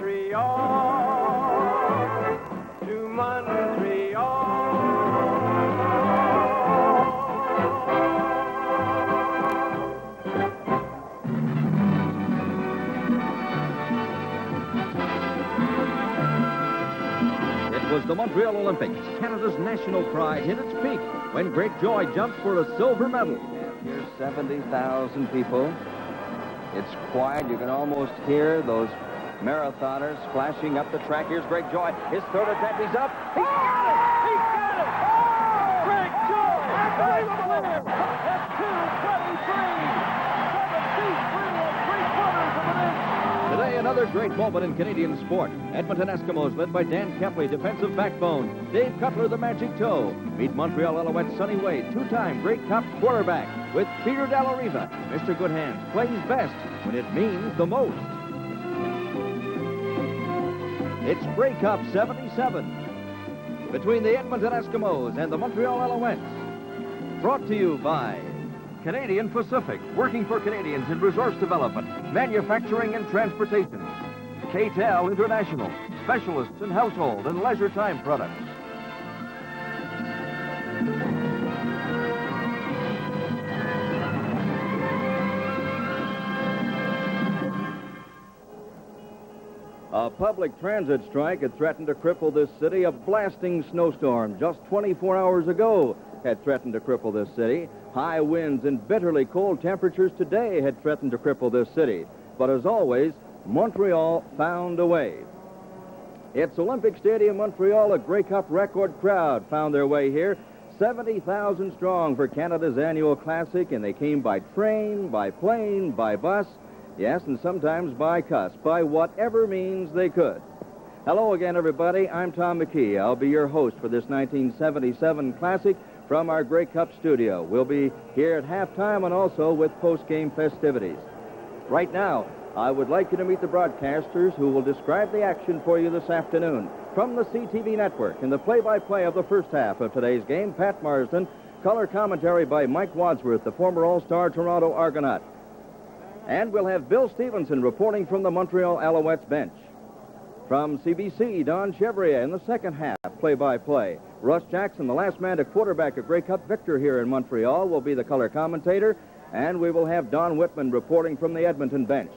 Montreal, to Montreal. It was the Montreal Olympics. Canada's national pride hit its peak when Great Joy jumped for a silver medal. And here's 70,000 people. It's quiet. You can almost hear those marathoners flashing up the track. Here's Greg Joy. His third attempt. He's up. He got it! He got it! Oh! Greg Joy! Unbelievable! At 2:23. 73 and 3/4 of an inch. Today, another great moment in Canadian sport. Edmonton Eskimos, led by Dan Kepley, defensive backbone. Dave Cutler, the magic toe. Meet Montreal Alouette Sonny Wade, two-time Grey Cup quarterback. With Peter Dallariva, Mr. Good Hands plays best when it means the most. It's Grey Cup 77 between the Edmonton Eskimos and the Montreal Alouettes. Brought to you by Canadian Pacific, working for Canadians in resource development, manufacturing, and transportation. KTEL International, specialists in household and leisure time products. A public transit strike had threatened to cripple this city. A blasting snowstorm just 24 hours ago had threatened to cripple this city. High winds and bitterly cold temperatures today had threatened to cripple this city. But as always, Montreal found a way. It's Olympic Stadium, Montreal. A Grey Cup record crowd found their way here. 70,000 strong for Canada's annual classic, and they came by train, by plane, by bus. Yes, and sometimes by cuss, by whatever means they could. Hello again, everybody. I'm Tom McKee. I'll be your host for this 1977 Classic from our Grey Cup studio. We'll be here at halftime and also with post-game festivities. Right now, I would like you to meet the broadcasters who will describe the action for you this afternoon. From the CTV network, in the play-by-play of the first half of today's game, Pat Marsden, color commentary by Mike Wadsworth, the former All-Star Toronto Argonaut. And we'll have Bill Stevenson reporting from the Montreal Alouettes bench. From CBC, Don Chevrier in the second half, play-by-play. Russ Jackson, the last man to quarterback a Grey Cup victor here in Montreal, will be the color commentator. And we will have Don Whitman reporting from the Edmonton bench.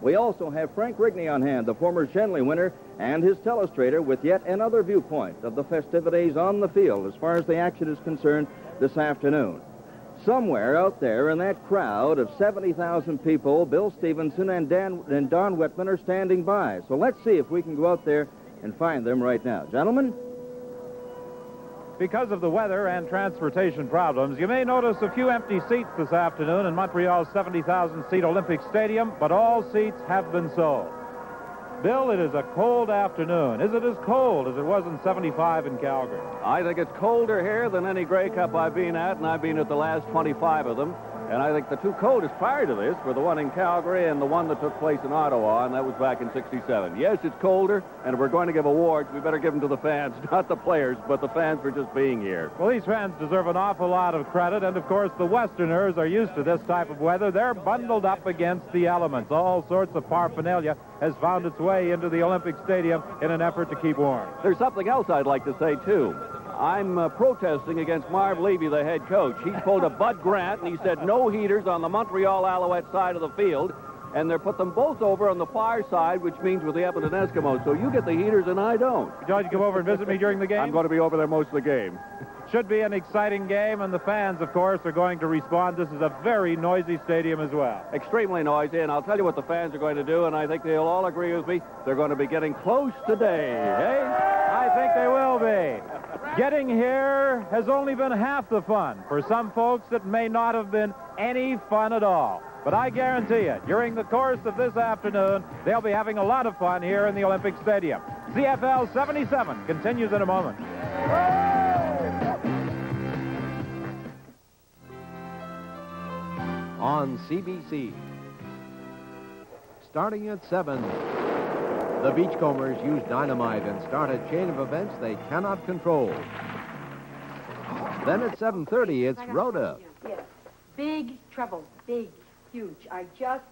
We also have Frank Rigney on hand, the former Shenley winner, and his telestrator with yet another viewpoint of the festivities on the field as far as the action is concerned this afternoon. Somewhere out there in that crowd of 70,000 people, Bill Stevenson and Don Whitman are standing by. So let's see if we can go out there and find them right now. Gentlemen? Because of the weather and transportation problems, you may notice a few empty seats this afternoon in Montreal's 70,000-seat Olympic Stadium, but all seats have been sold. Bill, it is a cold afternoon. Is it as cold as it was in 75 in Calgary? I think it's colder here than any Grey Cup I've been at, and I've been at the last 25 of them. And I think the two coldest prior to this were the one in Calgary and the one that took place in Ottawa, and that was back in '67. Yes, it's colder, and if we're going to give awards, we better give them to the fans, not the players, but the fans for just being here. Well, these fans deserve an awful lot of credit, and of course the Westerners are used to this type of weather. They're bundled up against the elements. All sorts of paraphernalia has found its way into the Olympic Stadium in an effort to keep warm. There's something else I'd like to say, too. I'm protesting against Marv Levy, the head coach. He pulled a Bud Grant, and he said no heaters on the Montreal Alouette side of the field, and they put them both over on the far side, which means with the Edmonton Eskimos. So you get the heaters, and I don't. George, you come over and visit me during the game? I'm going to be over there most of the game. Should be an exciting game, and the fans, of course, are going to respond. This is a very noisy stadium as well. Extremely noisy, and I'll tell you what the fans are going to do, and I think they'll all agree with me. They're going to be getting close today, eh? I think they will be. Getting here has only been half the fun. For some folks, it may not have been any fun at all. But I guarantee you, during the course of this afternoon, they'll be having a lot of fun here in the Olympic Stadium. CFL 77 continues in a moment. On CBC. Starting at 7, the Beachcombers use dynamite and start a chain of events they cannot control. Then at 7:30, it's Rhoda. Yes. Big trouble. Big, huge. I just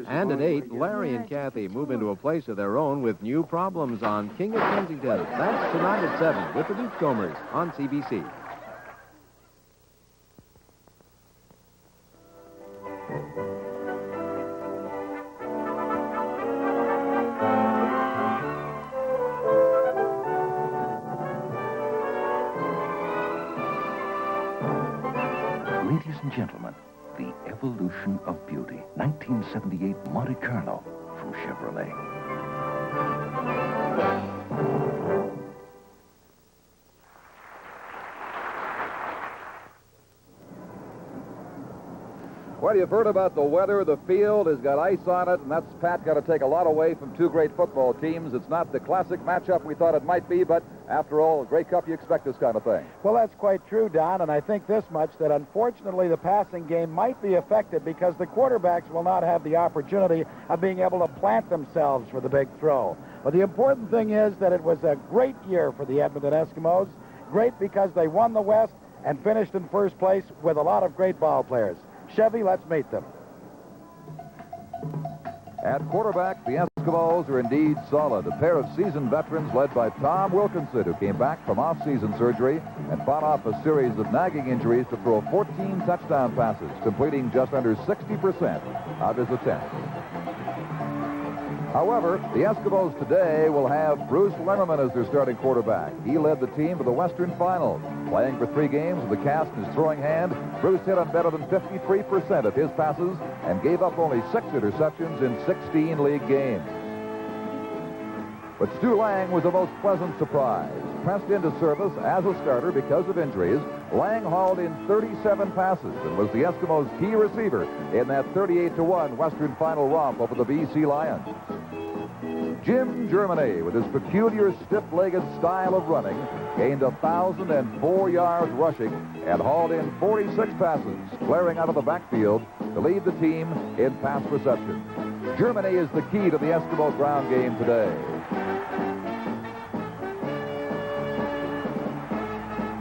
And at 8, Larry and Kathy move into a place of their own with new problems on King of Kensington. That's tonight at 7 with the Beachcombers on CBC. Ladies and gentlemen, the evolution of beauty. 1978 Monte Carlo from Chevrolet. Well, you've heard about the weather. The field has got ice on it, and that's, Pat, got to take a lot away from two great football teams. It's not the classic matchup we thought it might be, but after all, Grey Cup, you expect this kind of thing. Well, that's quite true, Don, and I think this much, that unfortunately the passing game might be affected because the quarterbacks will not have the opportunity of being able to plant themselves for the big throw. But the important thing is that it was a great year for the Edmonton Eskimos. Great because they won the West and finished in first place with a lot of great ball players. Chevy, let's meet them. At quarterback, the Eskimos are indeed solid. A pair of seasoned veterans led by Tom Wilkinson, who came back from off-season surgery and fought off a series of nagging injuries to throw 14 touchdown passes, completing just under 60% of his attempts. However, the Eskimos today will have Bruce Lemmerman as their starting quarterback. He led the team to the Western Final. Playing for 3 games with a cast in his throwing hand, Bruce hit on better than 53% of his passes and gave up only 6 interceptions in 16 league games. But Stu Lang was the most pleasant surprise. Pressed into service as a starter because of injuries, Lang hauled in 37 passes and was the Eskimos' key receiver in that 38-1 Western Final romp over the BC Lions. Jim Germany, with his peculiar stiff-legged style of running, gained 1,004 yards rushing and hauled in 46 passes, flaring out of the backfield to lead the team in pass reception. Germany is the key to the Eskimo ground game today.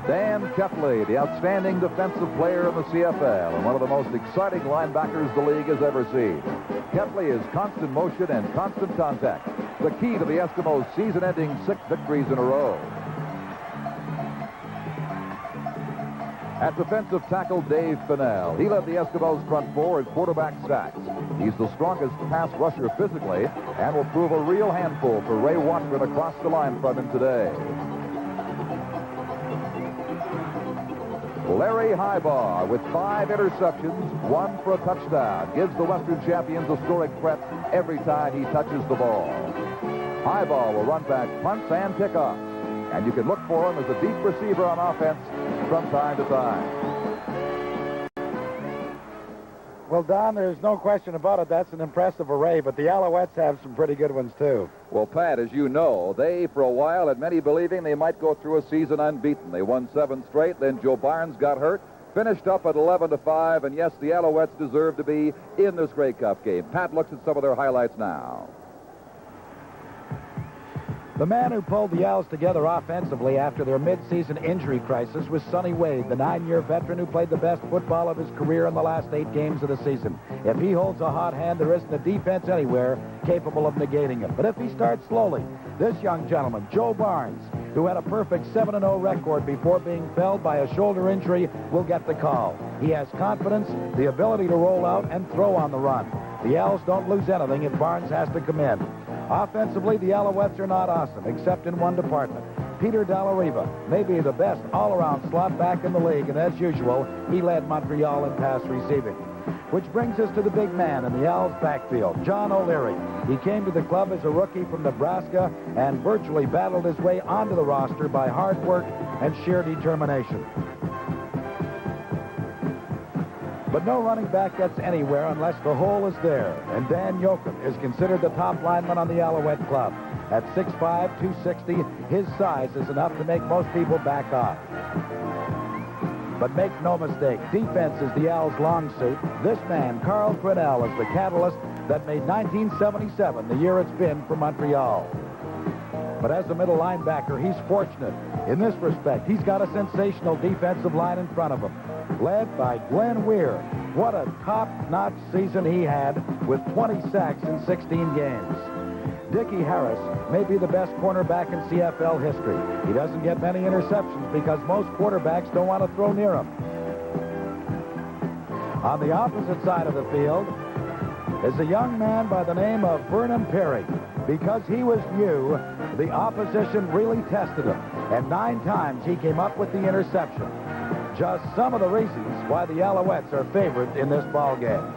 Dan Kepley, the outstanding defensive player in the CFL and one of the most exciting linebackers the league has ever seen. Kepley is constant motion and constant contact, the key to the Eskimos' season-ending 6 victories in a row. At defensive tackle, Dave Fennell. He led the Eskimos' front 4 in quarterback sacks. He's the strongest pass rusher physically and will prove a real handful for Ray Watford across the line from him today. Larry Highbaugh, with 5 interceptions, 1 for a touchdown, gives the Western champions a scoring threat every time he touches the ball. Highbaugh will run back punts and kickoffs, and you can look for him as a deep receiver on offense from time to time. Well, Don, there's no question about it. That's an impressive array, but the Alouettes have some pretty good ones, too. Well, Pat, as you know, they, for a while, had many believing they might go through a season unbeaten. They won 7 straight, then Joe Barnes got hurt, finished up at 11-5, and yes, the Alouettes deserve to be in this Grey Cup game. Pat looks at some of their highlights now. The man who pulled the Owls together offensively after their mid-season injury crisis was Sonny Wade, the 9-year veteran who played the best football of his career in the last 8 games of the season. If he holds a hot hand, there isn't a defense anywhere capable of negating him. But if he starts slowly, this young gentleman, Joe Barnes, who had a perfect 7-0 record before being felled by a shoulder injury, will get the call. He has confidence, the ability to roll out and throw on the run. The Owls don't lose anything if Barnes has to come in. Offensively, the Alouettes are not awesome, except in one department. Peter Dallariva may be the best all-around slot back in the league, and as usual, he led Montreal in pass receiving. Which brings us to the big man in the Owls' backfield, John O'Leary. He came to the club as a rookie from Nebraska and virtually battled his way onto the roster by hard work and sheer determination. But no running back gets anywhere unless the hole is there, and Dan Yoakum is considered the top lineman on the Alouette club. At 6'5", 260, his size is enough to make most people back off. But make no mistake, defense is the Owls' long suit. This man, Carl Grinnell, is the catalyst that made 1977 the year it's been for Montreal. But as a middle linebacker, he's fortunate. In this respect, he's got a sensational defensive line in front of him, led by Glenn Weir. What a top-notch season he had with 20 sacks in 16 games. Dickie Harris may be the best cornerback in CFL history. He doesn't get many interceptions because most quarterbacks don't want to throw near him. On the opposite side of the field is a young man by the name of Vernon Perry. Because he was new, the opposition really tested him, and 9 times he came up with the interception. Just some of the reasons why the Alouettes are favored in this ball game.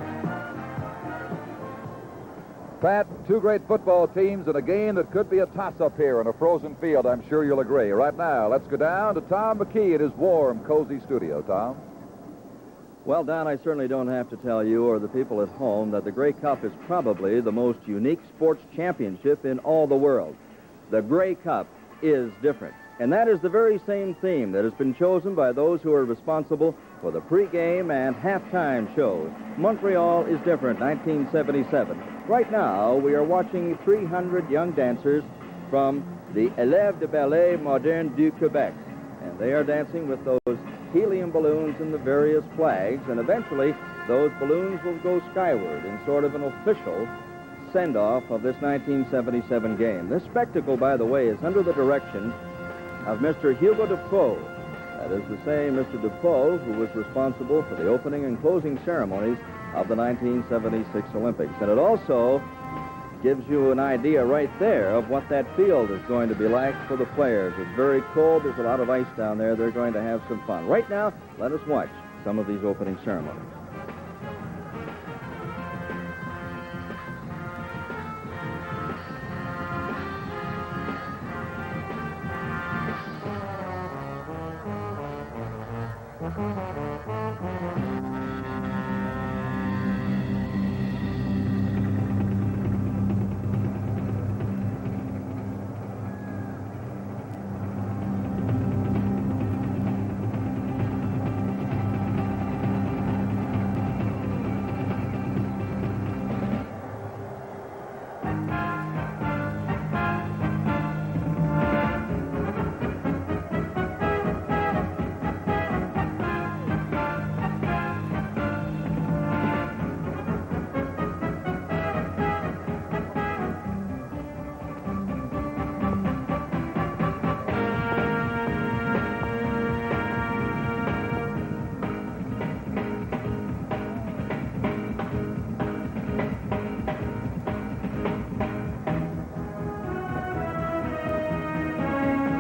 Pat, 2 great football teams in a game that could be a toss-up here in a frozen field. I'm sure you'll agree. Right now, let's go down to Tom McKee at his warm, cozy studio. Tom? Well, Don, I certainly don't have to tell you or the people at home that the Grey Cup is probably the most unique sports championship in all the world. The Grey Cup is different. And that is the very same theme that has been chosen by those who are responsible for the pregame and halftime shows. Montreal is different, 1977. Right now, we are watching 300 young dancers from the Élèves de Ballet Moderne du Québec. And they are dancing with those helium balloons and the various flags, and eventually those balloons will go skyward in sort of an official send-off of this 1977 game. This spectacle, by the way, is under the direction of Mr. Hugo Dufault. That is to say, Mr. Dufault, who was responsible for the opening and closing ceremonies of the 1976 Olympics. And it also gives you an idea right there of what that field is going to be like for the players. It's very cold. There's a lot of ice down there. They're going to have some fun. Right now, let us watch some of these opening ceremonies.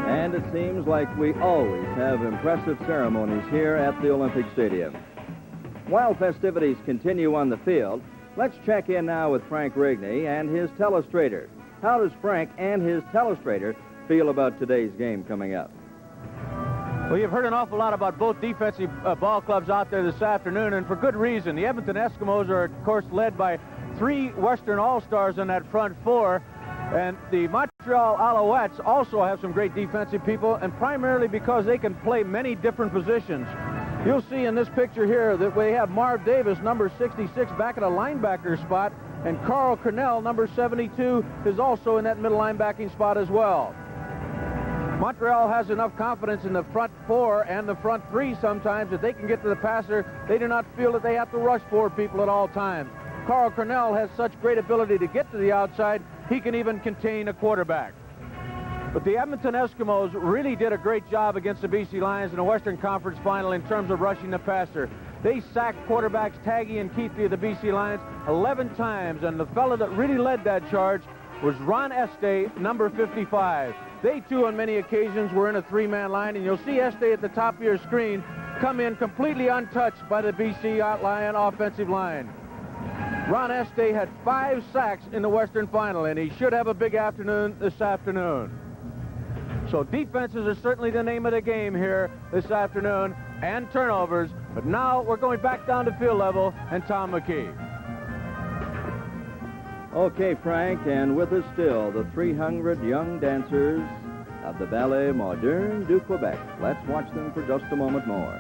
And it seems like we always have impressive ceremonies here at the Olympic Stadium. While festivities continue on the field, let's check in now with Frank Rigney and his telestrator. How does Frank and his telestrator feel about today's game coming up? Well, you've heard an awful lot about both defensive ball clubs out there this afternoon, and for good reason. The Edmonton Eskimos are, of course, led by 3 Western All-Stars in that front 4. And the Montreal Alouettes also have some great defensive people, and primarily because they can play many different positions. You'll see in this picture here that we have Marv Davis, number 66, back at a linebacker spot, and Carl Cornell, number 72, is also in that middle linebacking spot as well. Montreal has enough confidence in the front 4 and the front 3 sometimes that they can get to the passer. They do not feel that they have to rush 4 people at all times. Carl Cornell has such great ability to get to the outside, he can even contain a quarterback. But the Edmonton Eskimos really did a great job against the BC Lions in the Western Conference Final in terms of rushing the passer. They sacked quarterbacks Taggy and Keithley of the BC Lions 11 times, and the fellow that really led that charge was Ron Este, number 55. They, too, on many occasions were in a 3-man line, and you'll see Este at the top of your screen come in completely untouched by the BC Lion offensive line. Ron Este had 5 sacks in the Western Final, and he should have a big afternoon this afternoon. So defenses are certainly the name of the game here this afternoon, and turnovers. But now we're going back down to field level, and Tom McKee. Okay, Frank, and with us still, the 300 young dancers of the Ballet Moderne du Québec. Let's watch them for just a moment more.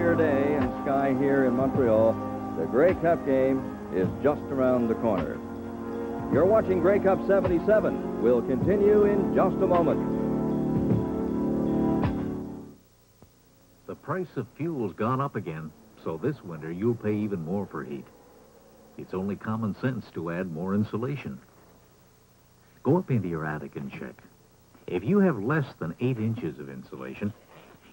clear day and sky here in Montreal. The Grey Cup game is just around the corner. You're watching Grey Cup 77. We'll continue in just a moment. The price of fuel's gone up again, so this winter you'll pay even more for heat. It's only common sense to add more insulation. Go up into your attic and check. If you have less than 8 inches of insulation,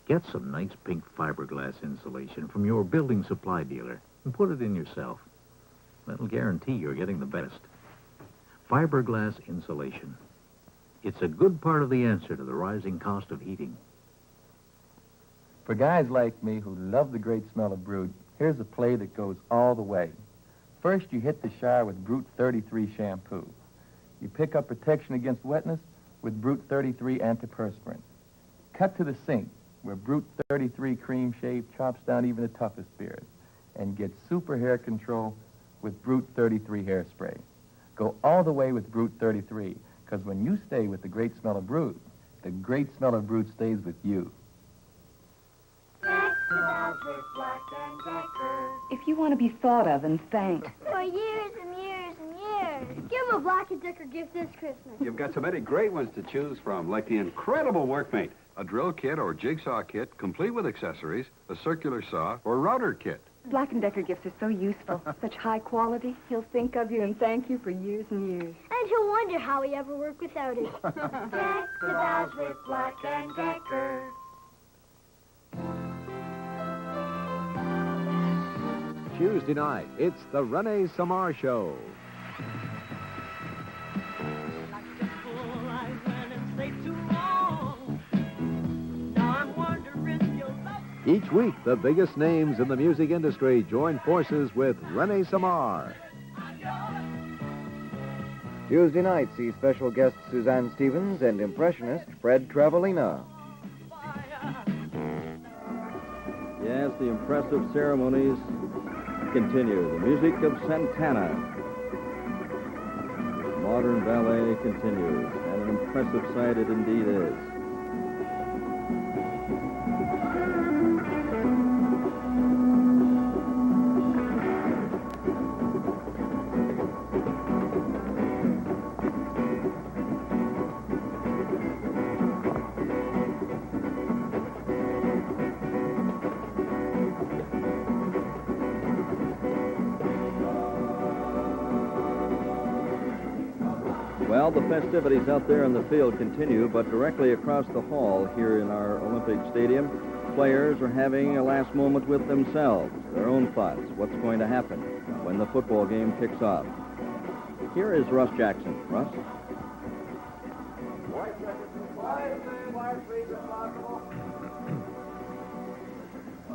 get some nice pink fiberglass insulation from your building supply dealer and put it in yourself. That'll guarantee you're getting the best. Fiberglass insulation. It's a good part of the answer to the rising cost of heating. For guys like me who love the great smell of Brute, here's a play that goes all the way. First, you hit the shower with Brute 33 shampoo. You pick up protection against wetness with Brute 33 antiperspirant. Cut to the sink, where Brute 33 cream shave chops down even the toughest beard. And get super hair control with Brute 33 hairspray. Go all the way with Brute 33, because when you stay with the great smell of Brute, the great smell of Brute stays with you. If you want to be thought of and thanked. For years and years and years. Give him a Black & Decker gift this Christmas. You've got so many great ones to choose from, like the incredible Workmate, a drill kit or jigsaw kit, complete with accessories, a circular saw, or router kit. Black & Decker gifts are so useful, such high quality. He'll think of you and thank you for years and years. And he'll wonder how he ever worked without it. Deck the dolls with Black & Decker. Tuesday night, it's the Rene Samar Show. Each week, the biggest names in the music industry join forces with Rene Samar. Tuesday night, see special guest Suzanne Stevens and impressionist Fred Travelina. Yes, the impressive ceremonies continue. The music of Santana. Modern ballet continues, and an impressive sight it indeed is. Well, the festivities out there in the field continue, but directly across the hall here in our Olympic Stadium, players are having a last moment with themselves, their own thoughts, what's going to happen when the football game kicks off. Here is Russ Jackson. Russ?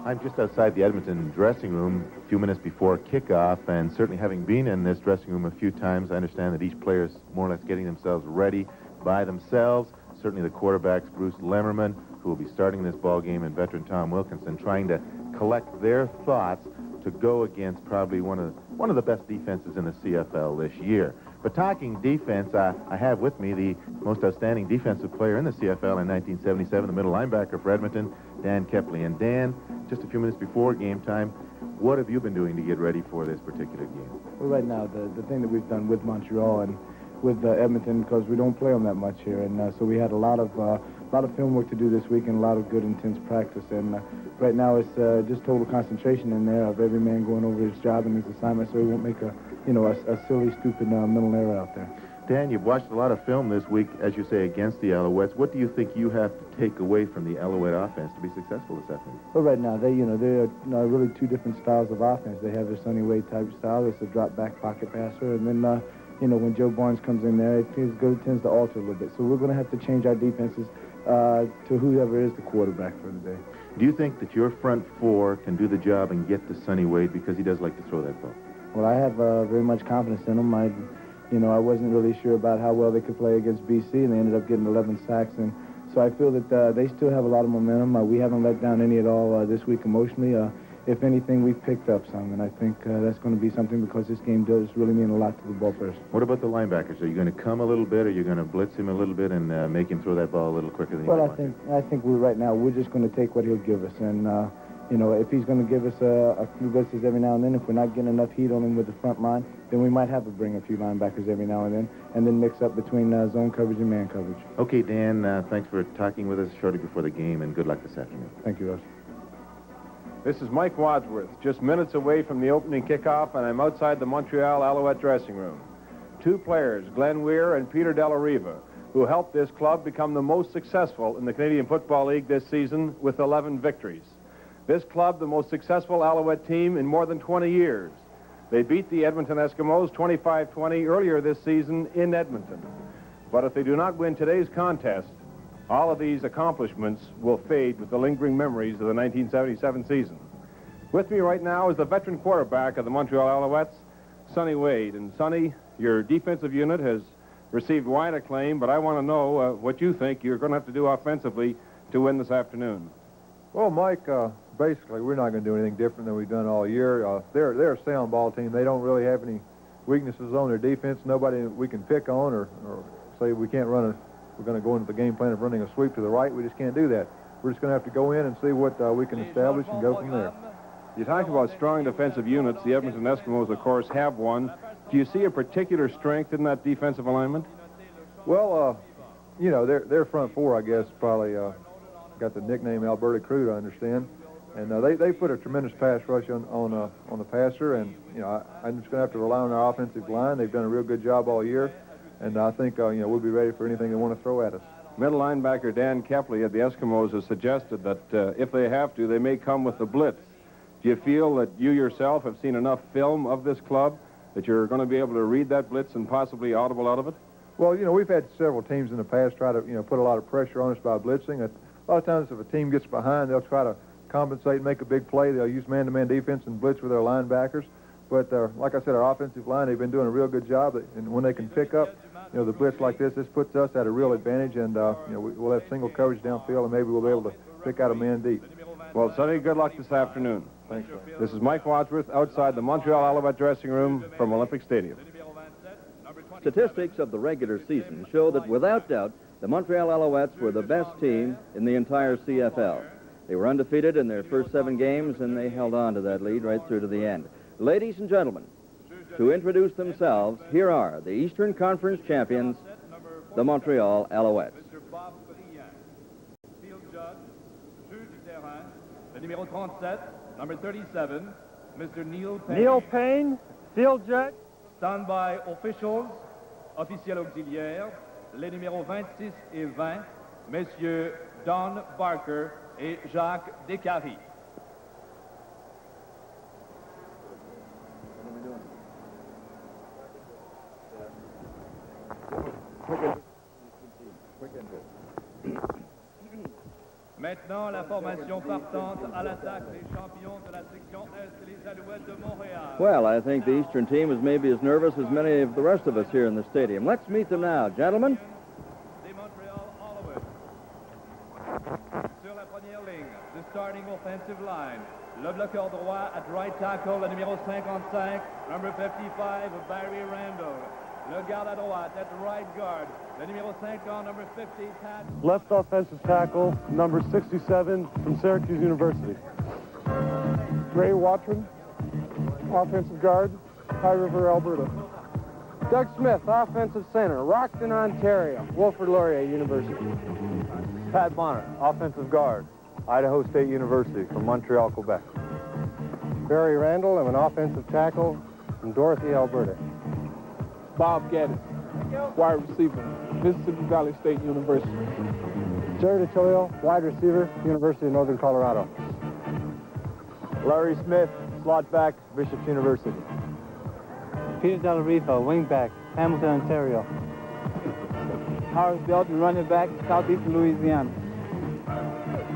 I'm just outside the Edmonton dressing room a few minutes before kickoff, and certainly having been in this dressing room a few times, I understand that each player is more or less getting themselves ready by themselves. Certainly the quarterbacks, Bruce Lemmerman, who will be starting this ball game, and veteran Tom Wilkinson, trying to collect their thoughts to go against probably one of the best defenses in the CFL this year. But talking defense, I have with me the most outstanding defensive player in the CFL in 1977, the middle linebacker for Edmonton, Dan Kepley. And Dan, just a few minutes before game time, what have you been doing to get ready for this particular game? Well, right now, the thing that we've done with Montreal and with Edmonton, because we don't play them that much here, and so we had a lot of film work to do this week and a lot of good, intense practice. And right now, it's just total concentration in there of every man going over his job and his assignment, so we won't make a silly, stupid mental error out there. Dan, you've watched a lot of film this week, as you say, against the Alouettes. What do you think you have to take away from the Alouette offense to be successful this afternoon? Well, right now, they're really two different styles of offense. They have their Sonny Wade type style. It's a drop-back pocket passer, and then when Joe Barnes comes in there, it tends to alter a little bit. So we're going to have to change our defenses to whoever is the quarterback for the day. Do you think that your front four can do the job and get to Sonny Wade, because he does like to throw that ball? Well, I have very much confidence in them. I wasn't really sure about how well they could play against BC, and they ended up getting 11 sacks. And so I feel that they still have a lot of momentum. We haven't let down any at all this week emotionally. If anything, we've picked up some, and I think that's going to be something, because this game does really mean a lot to the ball players. What about the linebackers? Are you going to come a little bit, or are you going to blitz him a little bit and make him throw that ball a little quicker than I think we're just going to take what he'll give us, and if he's going to give us a few blitzes every now and then, if we're not getting enough heat on him with the front line, then we might have to bring a few linebackers every now and then mix up between zone coverage and man coverage. Okay, Dan, thanks for talking with us shortly before the game, and good luck this afternoon. Thank you, Russ. This is Mike Wadsworth, just minutes away from the opening kickoff, and I'm outside the Montreal Alouette dressing room. Two players, Glenn Weir and Peter Della Riva, who helped this club become the most successful in the Canadian Football League this season with 11 victories. This club, the most successful Alouette team in more than 20 years. They beat the Edmonton Eskimos 25-20 earlier this season in Edmonton. But if they do not win today's contest, all of these accomplishments will fade with the lingering memories of the 1977 season. With me right now is the veteran quarterback of the Montreal Alouettes, Sonny Wade. And Sonny, your defensive unit has received wide acclaim, but I want to know what you think you're going to have to do offensively to win this afternoon. Well, Mike, basically, we're not going to do anything different than we've done all year. They're a sound ball team. They don't really have any weaknesses on their defense. Nobody we can pick on or say we can't run we're going to go into the game plan of running a sweep to the right. We just can't do that. We're just going to have to go in and see what we can establish and go from there. You talked about strong defensive units. The Edmonton Eskimos, of course, have one. Do you see a particular strength in that defensive alignment? Well, their front four, I guess, probably got the nickname Alberta Crude, I understand. And they put a tremendous pass rush on the passer, and I'm just going to have to rely on our offensive line. They've done a real good job all year, and I think we'll be ready for anything they want to throw at us. Middle linebacker Dan Kepley at the Eskimos has suggested that if they have to, they may come with the blitz. Do you feel that you yourself have seen enough film of this club that you're going to be able to read that blitz and possibly audible out of it? Well, we've had several teams in the past try to put a lot of pressure on us by blitzing. A lot of times if a team gets behind, they'll try to compensate and make a big play. They'll use man-to-man defense and blitz with their linebackers. But like I said, our offensive line, they've been doing a real good job. And when they can pick up, the blitz like this puts us at a real advantage. And, we'll have single coverage downfield, and maybe we'll be able to pick out a man deep. Well, Sonny, good luck this afternoon. Thanks, man. This is Mike Wadsworth outside the Montreal Alouette dressing room from Olympic Stadium. Statistics of the regular season show that without doubt, the Montreal Alouettes were the best team in the entire CFL. They were undefeated in their first 7 games, and they held on to that lead right through to the end. Ladies and gentlemen, to introduce themselves, here are the Eastern Conference champions, the Montreal Alouettes. Field judge, juge du terrain, le numéro 37, number 37, Mr. Neil Payne. Neil Payne, field judge. Standby officials, officiels auxiliaires, les numéros 26 et 20, messieurs Don Barker et Jacques Descaries. Maintenant, la formation partante à l'attaque des champions de la section Est, les Alouettes de Montréal. Well, I think the Eastern team is maybe as nervous as many of the rest of us here in the stadium. Let's meet them now, gentlemen. Des Montreal Alouettes. Sur la première ligne, the starting offensive line. Le bloqueur droit at right tackle, le numéro 55, number 55, Barry Randall. Le garde à droite at right guard, le numéro 50, number 50, Pat. Left offensive tackle, number 67 from Syracuse University. Ray Watron, offensive guard, High River, Alberta. Doug Smith, offensive center, Rockton, Ontario, Wilfrid Laurier University. Pat Bonner, offensive guard, Idaho State University from Montreal, Quebec. Barry Randall, I'm an offensive tackle from Dorothy, Alberta. Bob Geddes, wide receiver, Mississippi Valley State University. Jerry DiTilio, wide receiver, University of Northern Colorado. Larry Smith, slot back, Bishop's University. Peter Della Riva, wing back, Hamilton, Ontario. Howard Belton, running back, Southeastern Louisiana.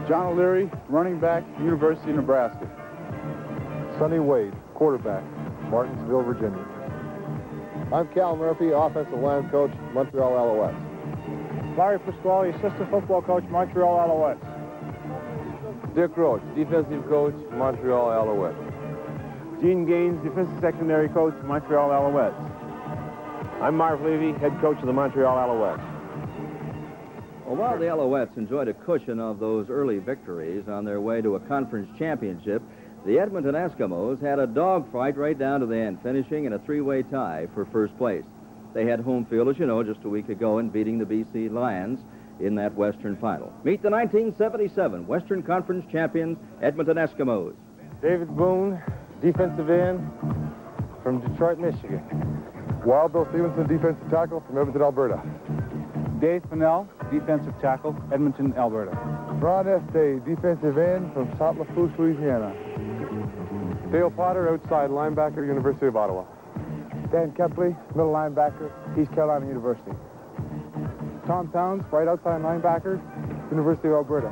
John O'Leary, running back, University of Nebraska. Sonny Wade, quarterback, Martinsville, Virginia. I'm Cal Murphy, offensive line coach, Montreal Alouettes. Larry Pasquale, assistant football coach, Montreal Alouettes. Dick Roach, defensive coach, Montreal Alouettes. Gene Gaines, defensive secondary coach, Montreal Alouettes. I'm Marv Levy, head coach of the Montreal Alouettes. Well, while the Alouettes enjoyed a cushion of those early victories on their way to a conference championship, the Edmonton Eskimos had a dogfight right down to the end, finishing in a three-way tie for first place. They had home field, as you know, just a week ago in beating the BC Lions in that Western final. Meet the 1977 Western Conference champions, Edmonton Eskimos. David Boone, defensive end from Detroit, Michigan. Wild Bill Stevenson, defensive tackle from Edmonton, Alberta. Dave Fennell, defensive tackle, Edmonton, Alberta. Ron Este, defensive end from Saint Lafourche, Louisiana. Dale Potter, outside linebacker, University of Ottawa. Dan Kepley, middle linebacker, East Carolina University. Tom Towns, right outside linebacker, University of Alberta.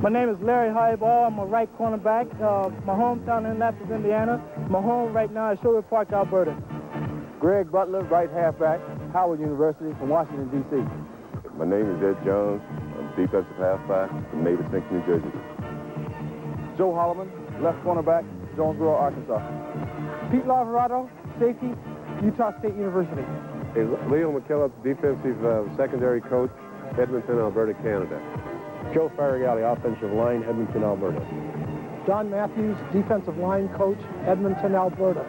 My name is Larry Highball. I'm a right cornerback. My hometown in Annapolis, Indiana. My home right now is Sherwood Park, Alberta. Greg Butler, right halfback, Howard University from Washington, D.C. My name is Ed Jones. I'm defensive halfback from Mavis-Sink, New Jersey. Joe Holloman, left cornerback, Jonesboro, Arkansas. Pete Lavarado, safety, Utah State University. Hey, Leo McKillop, defensive secondary coach, Edmonton, Alberta, Canada. Joe Farigali, offensive line, Edmonton, Alberta. Don Matthews, defensive line coach, Edmonton, Alberta.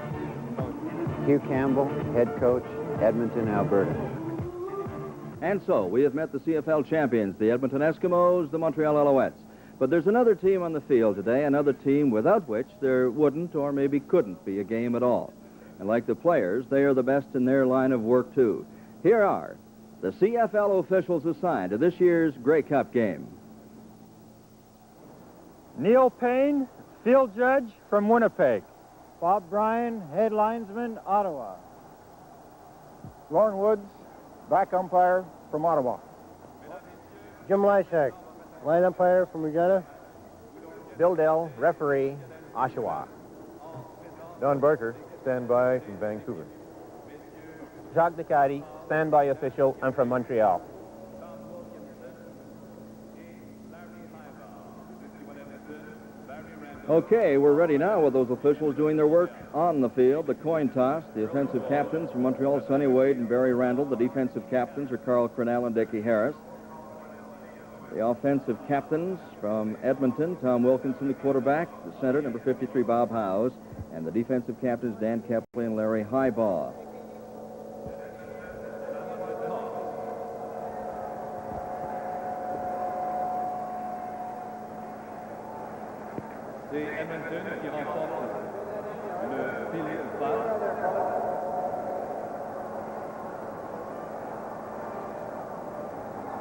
Hugh Campbell, head coach, Edmonton, Alberta. And so, we have met the CFL champions, the Edmonton Eskimos, the Montreal Alouettes. But there's another team on the field today, another team without which there wouldn't or maybe couldn't be a game at all. And like the players, they are the best in their line of work, too. Here are the CFL officials assigned to this year's Grey Cup game. Neil Payne, field judge from Winnipeg. Bob Bryan, head linesman, Ottawa. Lauren Woods, back umpire from Ottawa. Jim Lysak, line umpire from Regina. Bill Dell, referee, Oshawa. Don Barker, standby from Vancouver. Jacques Nicati, standby official. I'm from Montreal. Okay, we're ready now with those officials doing their work on the field. The coin toss, the offensive captains from Montreal, Sonny Wade and Barry Randall. The defensive captains are Carl Crenell and Dickie Harris. The offensive captains from Edmonton, Tom Wilkinson, the quarterback. The center, number 53, Bob Howes. And the defensive captains, Dan Kepley and Larry Highball. C'est Edmonton qui remporte le filet de balle.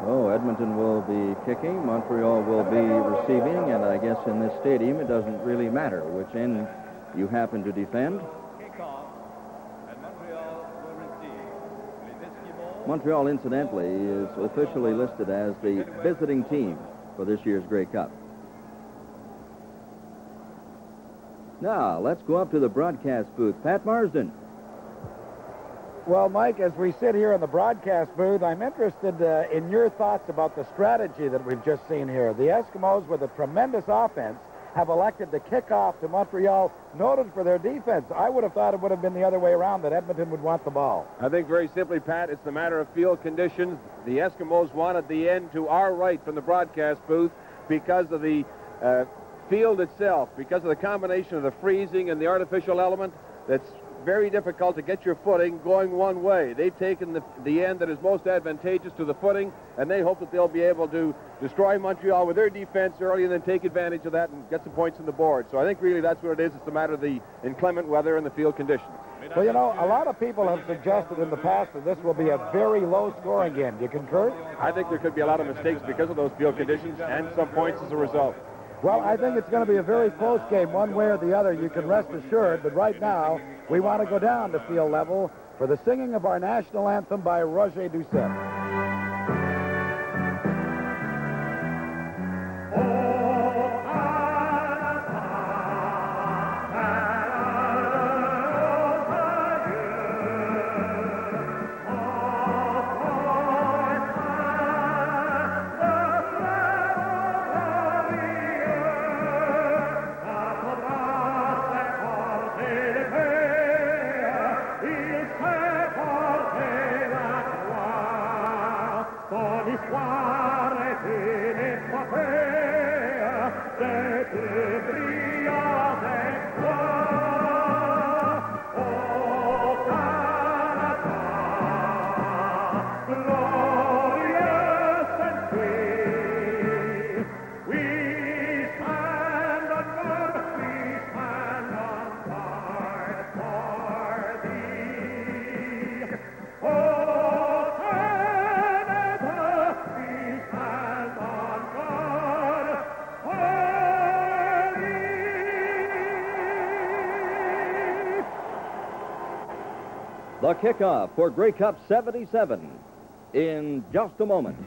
Oh, Edmonton will be kicking, Montreal will be receiving, and I guess in this stadium it doesn't really matter which end you happen to defend. Montreal, incidentally, is officially listed as the visiting team for this year's Grey Cup. Now, let's go up to the broadcast booth. Pat Marsden. Well, Mike, as we sit here in the broadcast booth, I'm interested in your thoughts about the strategy that we've just seen here. The Eskimos, with a tremendous offense, have elected to kick off to Montreal, noted for their defense. I would have thought it would have been the other way around, that Edmonton would want the ball. I think very simply, Pat, it's the matter of field conditions. The Eskimos wanted the end to our right from the broadcast booth because of the field itself, because of the combination of the freezing and the artificial element. That's very difficult to get your footing going one way. They've taken the end that is most advantageous to the footing, and they hope that they'll be able to destroy Montreal with their defense early and then take advantage of that and get some points on the board. So I think really that's what it is. It's a matter of the inclement weather and the field conditions. Well, you know, a lot of people have suggested in the past that this will be a very low-scoring game. Do you concur? I think there could be a lot of mistakes because of those field conditions and some points as a result. Well, I think it's going to be a very close game, one way or the other, you can rest assured. But right now, we want to go down to field level for the singing of our national anthem by Roger Doucet. The kickoff for Grey Cup 77 in just a moment.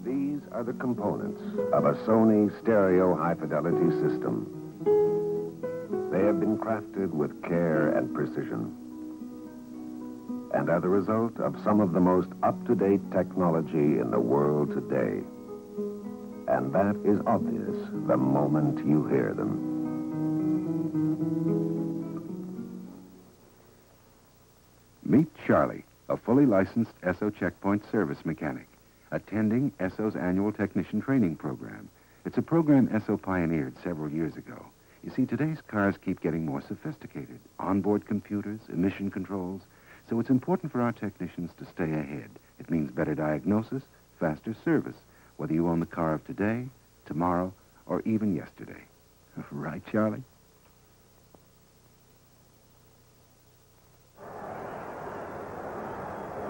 These are the components of a Sony stereo high-fidelity system. They have been crafted with care and precision, and are the result of some of the most up-to-date technology in the world today. And that is obvious the moment you hear them. Meet Charlie, a fully licensed Esso checkpoint service mechanic, attending Esso's annual technician training program. It's a program Esso pioneered several years ago. You see, today's cars keep getting more sophisticated. Onboard computers, emission controls. So it's important for our technicians to stay ahead. It means better diagnosis, faster service, whether you own the car of today, tomorrow, or even yesterday. Right, Charlie?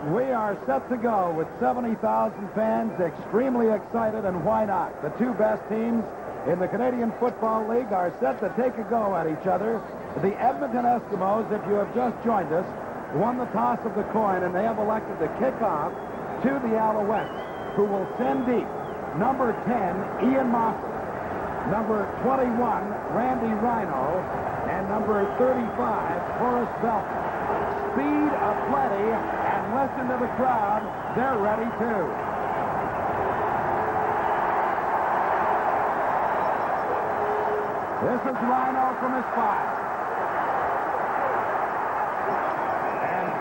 We are set to go with 70,000 fans, extremely excited, and why not? The two best teams in the Canadian Football League are set to take a go at each other. The Edmonton Eskimos, if you have just joined us, won the toss of the coin, and they have elected to kick off to the Alouettes, who will send deep number 10, Ian Mossel, number 21, Randy Rhino, and number 35, Horace Belton. Speed aplenty, and listen to the crowd. They're ready, too. This is Rhino from his 5.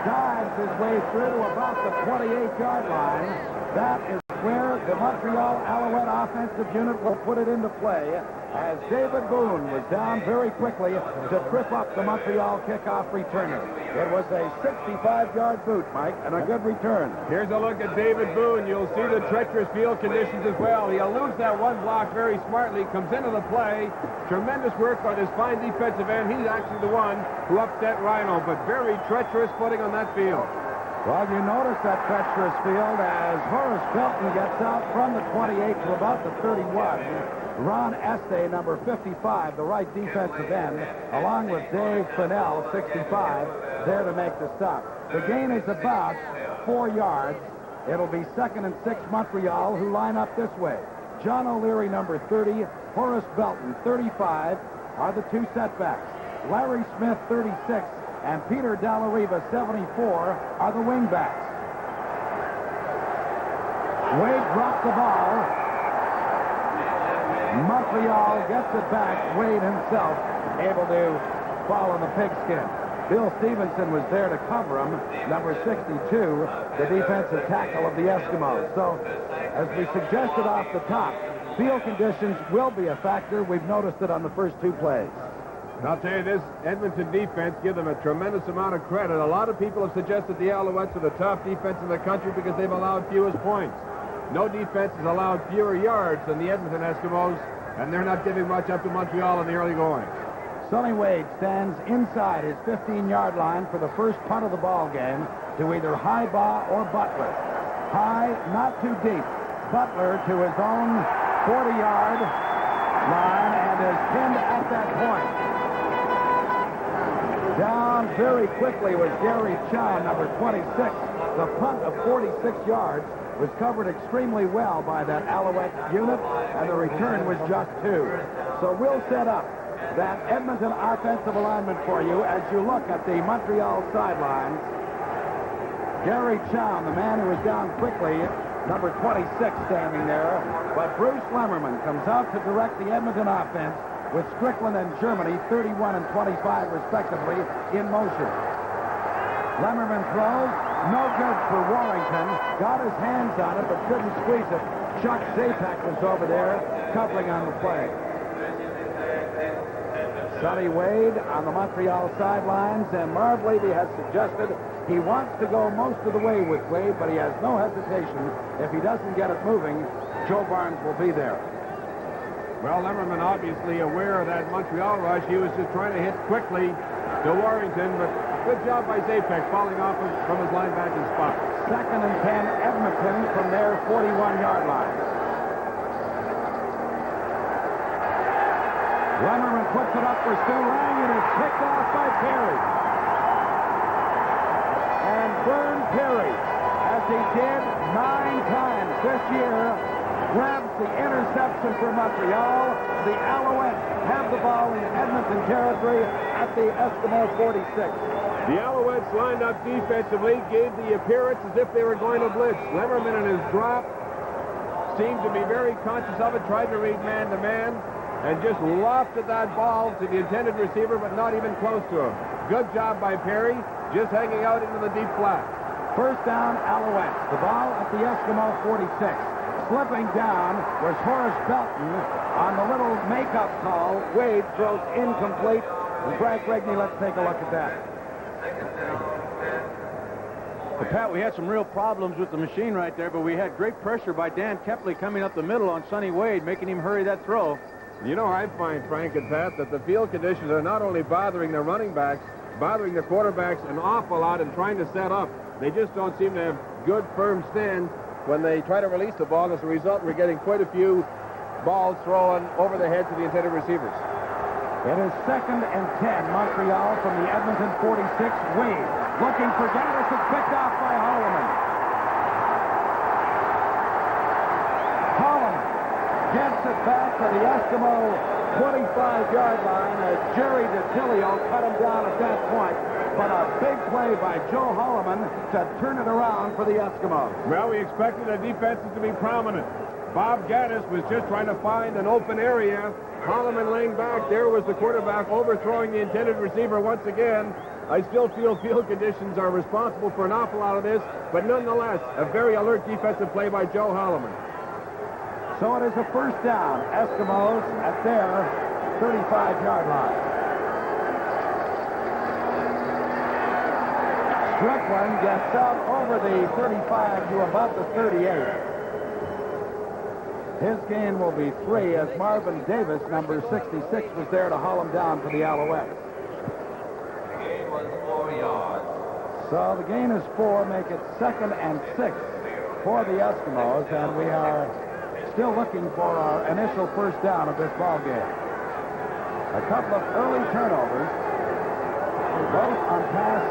Dives his way through to about the 28-yard line. That is where the Montreal Alouette offensive unit will put it into play, as David Boone was down very quickly to trip up the Montreal kickoff returner. It was a 65-yard boot, Mike, and a good return. Here's a look at David Boone. You'll see the treacherous field conditions as well. He eludes that one block very smartly, comes into the play. Tremendous work by this fine defensive end. He's actually the one who upset Rhino, but very treacherous footing on that field. Well, you notice that treacherous field as Horace Belton gets out from the 28 to about the 31. Ron Este, number 55, the right defensive end, along with Dave Fennell, 65, there to make the stop. The gain is about 4 yards. It'll be 2nd and 6 Montreal, who line up this way. John O'Leary, number 30, Horace Belton, 35, are the two setbacks. Larry Smith, 36, and Peter Dallariva, 74, are the wingbacks. Wade dropped the ball. Montreal gets it back. Wade himself able to fall in the pigskin. Bill Stevenson was there to cover him, number 62, the defensive tackle of the Eskimos. So, as we suggested off the top, field conditions will be a factor. We've noticed it on the first 2 plays. I'll tell you, this Edmonton defense, give them a tremendous amount of credit. A lot of people have suggested the Alouettes are the top defense in the country because they've allowed fewest points. No defense has allowed fewer yards than the Edmonton Eskimos, and they're not giving much up to Montreal in the early going. Sonny Wade stands inside his 15-yard line for the first punt of the ball game to either Highbaugh or Butler. High, not too deep. Butler to his own 40-yard line and is pinned at that point. Down very quickly was Gary Chow, number 26. The punt of 46 yards was covered extremely well by that Alouette unit, and the return was just 2. So we'll set up that Edmonton offensive alignment for you as you look at the Montreal sidelines. Gary Chow, the man who was down quickly, number 26 standing there, but Bruce Lemmerman comes out to direct the Edmonton offense with Strickland and Germany 31 and 25 respectively in motion. Lemmerman throws, no good for Warrington. Got his hands on it but couldn't squeeze it. Chuck Zapak was over there covering on the play. Sonny Wade on the Montreal sidelines, and Marv Levy has suggested he wants to go most of the way with Wade, but he has no hesitation. If he doesn't get it moving, Joe Barnes will be there. Well, Lemmerman obviously aware of that Montreal rush. He was just trying to hit quickly to Warrington, but good job by Zapak falling off from his linebacking spot. 2nd and 10, Edmonton from their 41-yard line. Lemmerman puts it up for Stu Lang, and it's picked off by Perry. And Vern Perry, as he did 9 times this year, grabs the interception for Montreal. The Alouettes have the ball in Edmonton territory at the Eskimo 46. The Alouettes lined up defensively, gave the appearance as if they were going to blitz. Lemmerman in his drop seemed to be very conscious of it, tried to read man-to-man, and just lofted that ball to the intended receiver, but not even close to him. Good job by Perry, just hanging out into the deep flat. First down, Alouettes. The ball at the Eskimo 46. Slipping down was Horace Belton on the little makeup call. Wade throws incomplete. And Brad Gregney, let's take a look at that. Well, Pat, we had some real problems with the machine right there, but we had great pressure by Dan Kepley coming up the middle on Sonny Wade, making him hurry that throw. You know, I find, Frank and Pat, that the field conditions are not only bothering the running backs, bothering the quarterbacks an awful lot in trying to set up. They just don't seem to have good, firm stands when they try to release the ball. As a result, we're getting quite a few balls thrown over the heads of the intended receivers. It is 2nd and 10, Montreal from the Edmonton 46. Wade looking for Gaddis. It's picked off by Holloman. Holloman gets it back to the Eskimo 25-yard line as Jerry DiTilio cut him down at that point. But a big play by Joe Holloman to turn it around for the Eskimos. Well, we expected the defenses to be prominent. Bob Gaddis was just trying to find an open area. Holloman laying back. There was the quarterback overthrowing the intended receiver once again. I still feel field conditions are responsible for an awful lot of this, but nonetheless, a very alert defensive play by Joe Holloman. So it is a first down. Eskimos at their 35-yard line. Strickland gets out over the 35 to about the 38. His gain will be 3 as Marvin Davis, number 66, was there to haul him down for the Alouettes. The gain was 4 yards. So the gain is 4, make it 2nd and 6 for the Eskimos, and we are still looking for our initial first down of this ball game. A couple of early turnovers, both on pass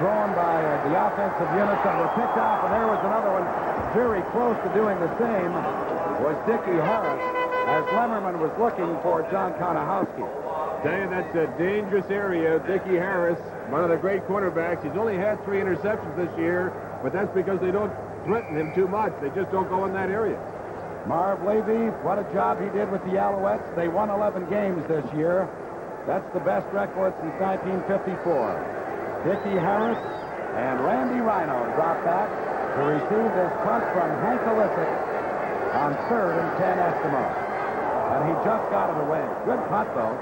thrown by the offensive units that were picked off, and there was another one very close to doing the same was Dickie Harris as Lemmerman was looking for John Konahowski. Tell you, that's a dangerous area. Dickie Harris, one of the great cornerbacks. He's only had 3 interceptions this year, but that's because they don't threaten him too much. They just don't go in that area. Marv Levy, what a job he did with the Alouettes. They won 11 games this year. That's the best record since 1954. Dickie Harris and Randy Rhino drop back to receive this punt from Hank Olisic on 3rd and 10 Eskimos. And he just got it away. Good punt, though.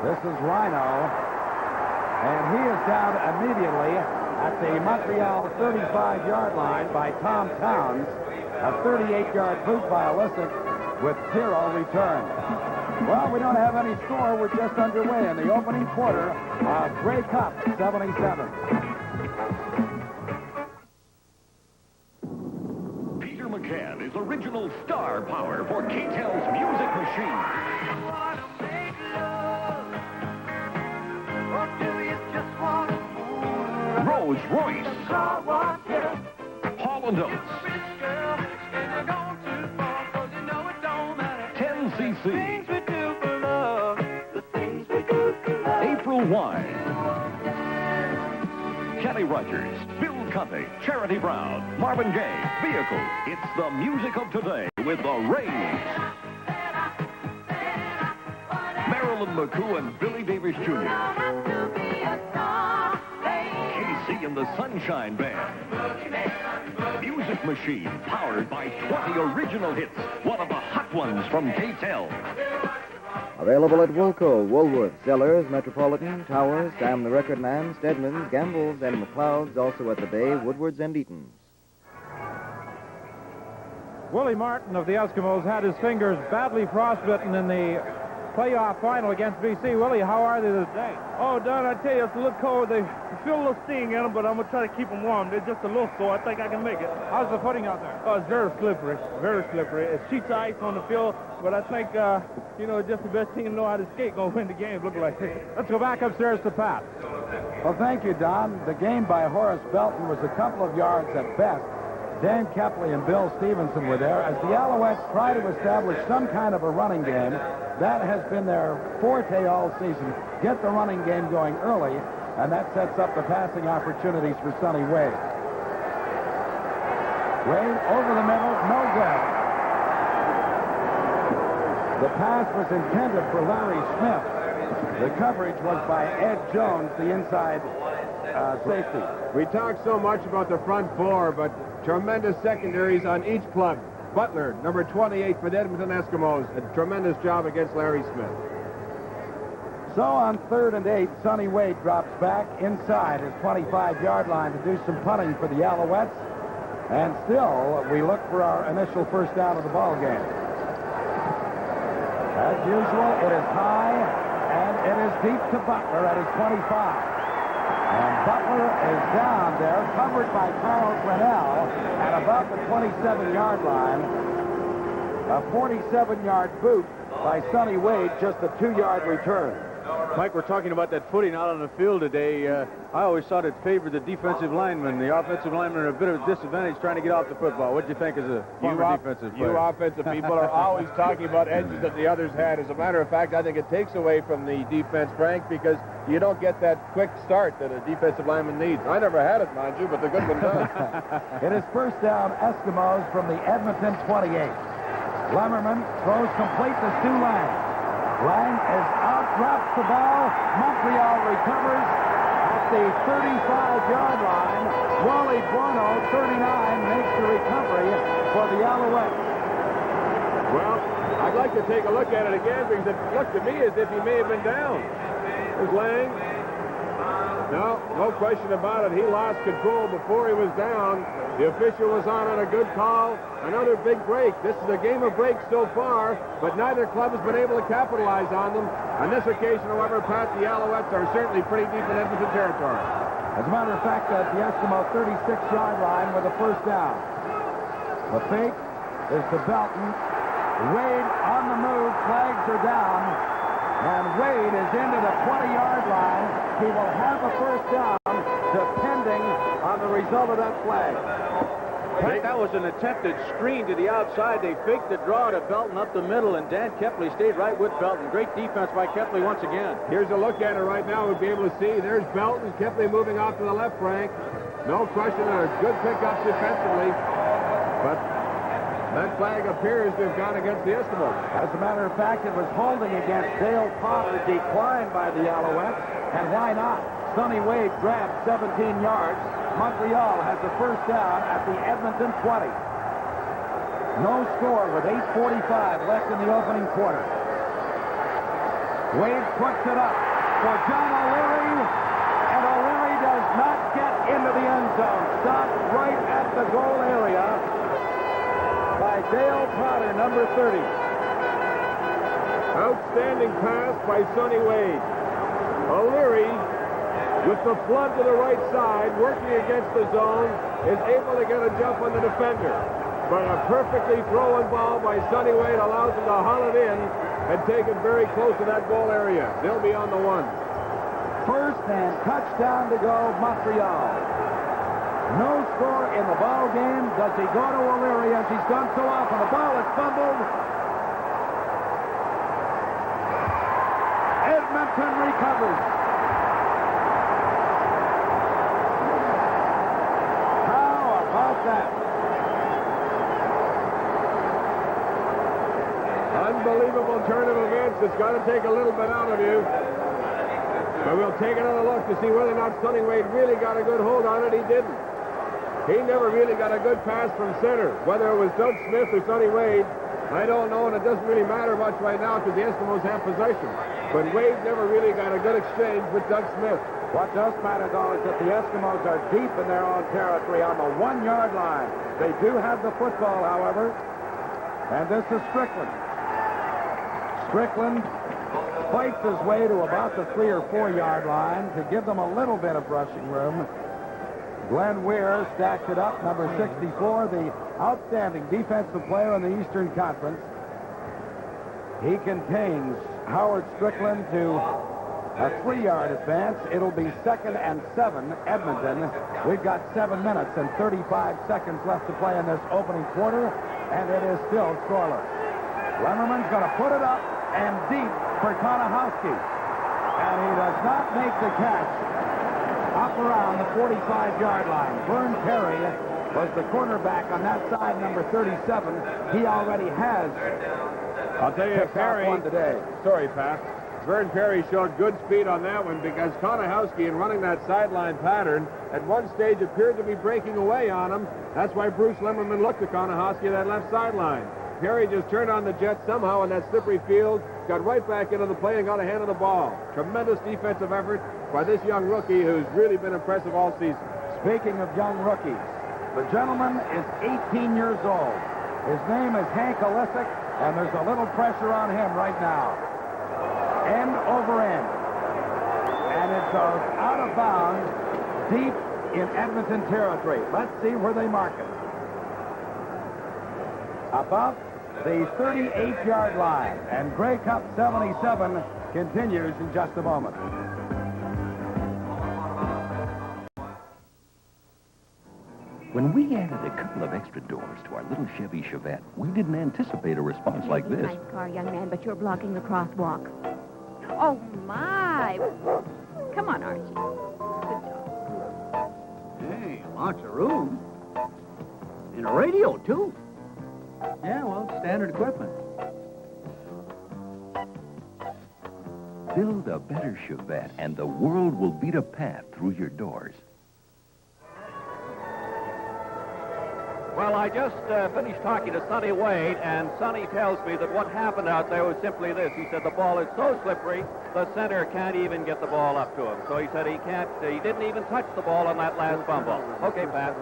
This is Rhino. And he is down immediately at the Montreal 35-yard line by Tom Towns. A 38-yard boot by Olisic with 0 return. Well, we don't have any score. We're just underway in the opening quarter of Grey Cup 77. Peter McCann is original star power for K-Tel's music machine. Rolls Royce. Holland Oates. 10cc. April Wine. Kenny Rogers, Bill Conte, Charity Brown, Marvin Gaye, Vehicles. It's the music of today with the Rays. Alan McCoo and Billy Davis Jr. KC and the Sunshine Band. Music Machine, powered by 20 original hits. One of the hot ones from KTEL. Available at Woolco, Woolworth, Zellers, Metropolitan, Towers, Sam the Record Man, Stedman's, Gamble's, and McLeod's, also at the Bay, Woodward's, and Eaton's. Willie Martin of the Eskimos had his fingers badly frostbitten in the playoff final against BC. Willie, how are they today? Oh, Don, I tell you, it's a little cold. They feel a little sting in them, but I'm going to try to keep them warm. They're just a little sore. I think I can make it. How's the footing out there? Oh, it's very slippery, very slippery. It's sheets of ice on the field, but I think, just the best team to know how to skate going to win the game, look like. Let's go back upstairs to Pat. Well, thank you, Don. The game by Horace Belton was a couple of yards at best. Dan Kepley and Bill Stevenson were there as the Alouettes try to establish some kind of a running game. That has been their forte all season. Get the running game going early, and that sets up the passing opportunities for Sonny Wade. Wade over the middle, no good. The pass was intended for Larry Smith. The coverage was by Ed Jones, the inside safety. We talk so much about the front four, but tremendous secondaries on each plug. Butler, number 28 for the Edmonton Eskimos, a tremendous job against Larry Smith. So on 3rd and 8, Sonny Wade drops back inside his 25-yard line to do some punting for the Alouettes. And still, we look for our initial first down of the ball game. As usual, it is high, and it is deep to Butler at his 25. And Butler is down there, covered by Carl Grinnell at about the 27-yard line. A 47-yard boot by Sonny Wade, just a 2-yard return. Mike, we're talking about that footing out on the field today. I always thought it favored the defensive linemen. The offensive linemen are a bit of a disadvantage trying to get off the football. What do you think as a former defensive player? You offensive people are always talking about edges that the others had. As a matter of fact, I think it takes away from the defense, Frank, because you don't get that quick start that a defensive lineman needs. I never had it, mind you, but the good one does. It is first down, Eskimos from the Edmonton 28. Lemmerman throws complete to Stu Lang. Lang is out, drops the ball. Montreal recovers at the 35-yard line. Wally Buono, 39, makes the recovery for the Alouettes. Well, I'd like to take a look at it again because it looked to me as if he may have been down. There's Lang. No question about it. He lost control before he was down. The official was on a good call. Another big break. This is a game of breaks so far, but neither club has been able to capitalize on them. On this occasion, however, Pat, the Alouettes are certainly pretty deep in Edmonton territory. As a matter of fact, the Eskimo 36-yard line with a first down. The fake is to Belton. Wade on the move, flags are down, and Wade is into the 20-yard line. He will have a first down, depending on the result of that flag. That was an attempted screen to the outside. They faked the draw to Belton up the middle, and Dan Kepley stayed right with Belton. Great defense by Kepley once again. Here's a look at it right now. We'll be able to see. There's Belton. Kepley moving off to the left, Frank. No question, a good pickup defensively. But that flag appears to have gone against the Eskimos. As a matter of fact, it was holding against Dale Potter, declined by the Alouettes. And why not? Sonny Wade grabbed 17 yards. Montreal has a first down at the Edmonton 20. No score with 8:45 left in the opening quarter. Wade puts it up for John O'Leary, and O'Leary does not get into the end zone. Stopped right at the goal area by Dale Potter, number 30. Outstanding pass by Sonny Wade. O'Leary, with the flood to the right side, working against the zone, is able to get a jump on the defender. But a perfectly thrown ball by Sonny Wade allows him to haul it in and take it very close to that goal area. They'll be on the 1. First and touchdown to go, Montreal. No score in the ball game. Does he go to O'Leary as he's done so often? The ball is fumbled. Edmonton recovers. Unbelievable unbelievable turn of events. It's got to take a little bit out of you. But we'll take another look to see whether or not Sonny Wade really got a good hold on it. He didn't. He never really got a good pass from center. Whether it was Doug Smith or Sonny Wade, I don't know, and it doesn't really matter much right now because the Eskimos have possession. But Wade never really got a good exchange with Doug Smith. What does matter, though, is that the Eskimos are deep in their own territory on the 1-yard line. They do have the football, however, and this is Strickland. Strickland fights his way to about the 3 or 4-yard line to give them a little bit of rushing room. Glenn Weir stacks it up, number 64, the outstanding defensive player in the Eastern Conference. He contains Howard Strickland to a 3-yard advance. It'll be 2nd and 7, Edmonton. We've got 7 minutes and 35 seconds left to play in this opening quarter, and it is still scoreless. Lemmerman's going to put it up and deep for Konahowski. And he does not make the catch up around the 45-yard line. Vern Perry was the quarterback on that side, number 37. He already has. I'll tell you, Perry. Today. Sorry, Pat. Vern Perry showed good speed on that one because Konahowski, in running that sideline pattern, at one stage appeared to be breaking away on him. That's why Bruce Lemmerman looked at Konahowski at that left sideline. Perry just turned on the jet somehow in that slippery field, got right back into the play and got a hand on the ball. Tremendous defensive effort by this young rookie who's really been impressive all season. Speaking of young rookies, the gentleman is 18 years old. His name is Hank Olisic, and there's a little pressure on him right now. End over end. And it goes out of bounds deep in Edmonton territory. Let's see where they mark it. About the 38-yard line, and Grey Cup 77 continues in just a moment. When we added a couple of extra doors to our little Chevy Chevette, we didn't anticipate a response like this. Nice car, young man, but you're blocking the crosswalk. Oh, my. Come on, Archie. Good job. Hey, lots of room. And a radio, too. Yeah, well, standard equipment. Build a better Chevette, and the world will beat a path through your doors. Well, I just finished talking to Sonny Wade, and Sonny tells me that what happened out there was simply this. He said the ball is so slippery, the center can't even get the ball up to him. So he said he didn't even touch the ball on that last fumble. Okay, Pat.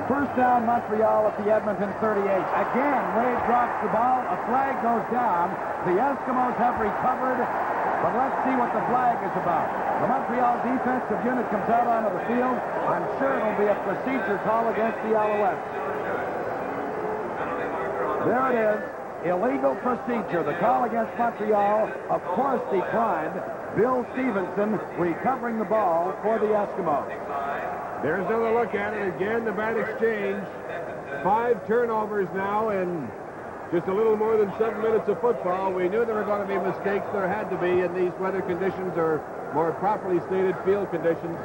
First down, Montreal at the Edmonton 38. Again, Wade drops the ball. A flag goes down. The Eskimos have recovered, but let's see what the flag is about. The Montreal defensive unit comes out onto the field. I'm sure it'll be a procedure call against the Alouettes. There it is. Illegal procedure. The call against Montreal, of course, declined. Bill Stevenson recovering the ball for the Eskimos. There's another look at it. Again, the bad exchange. 5 turnovers now in just a little more than 7 minutes of football. We knew there were going to be mistakes. There had to be in these weather conditions, or more properly stated, field conditions.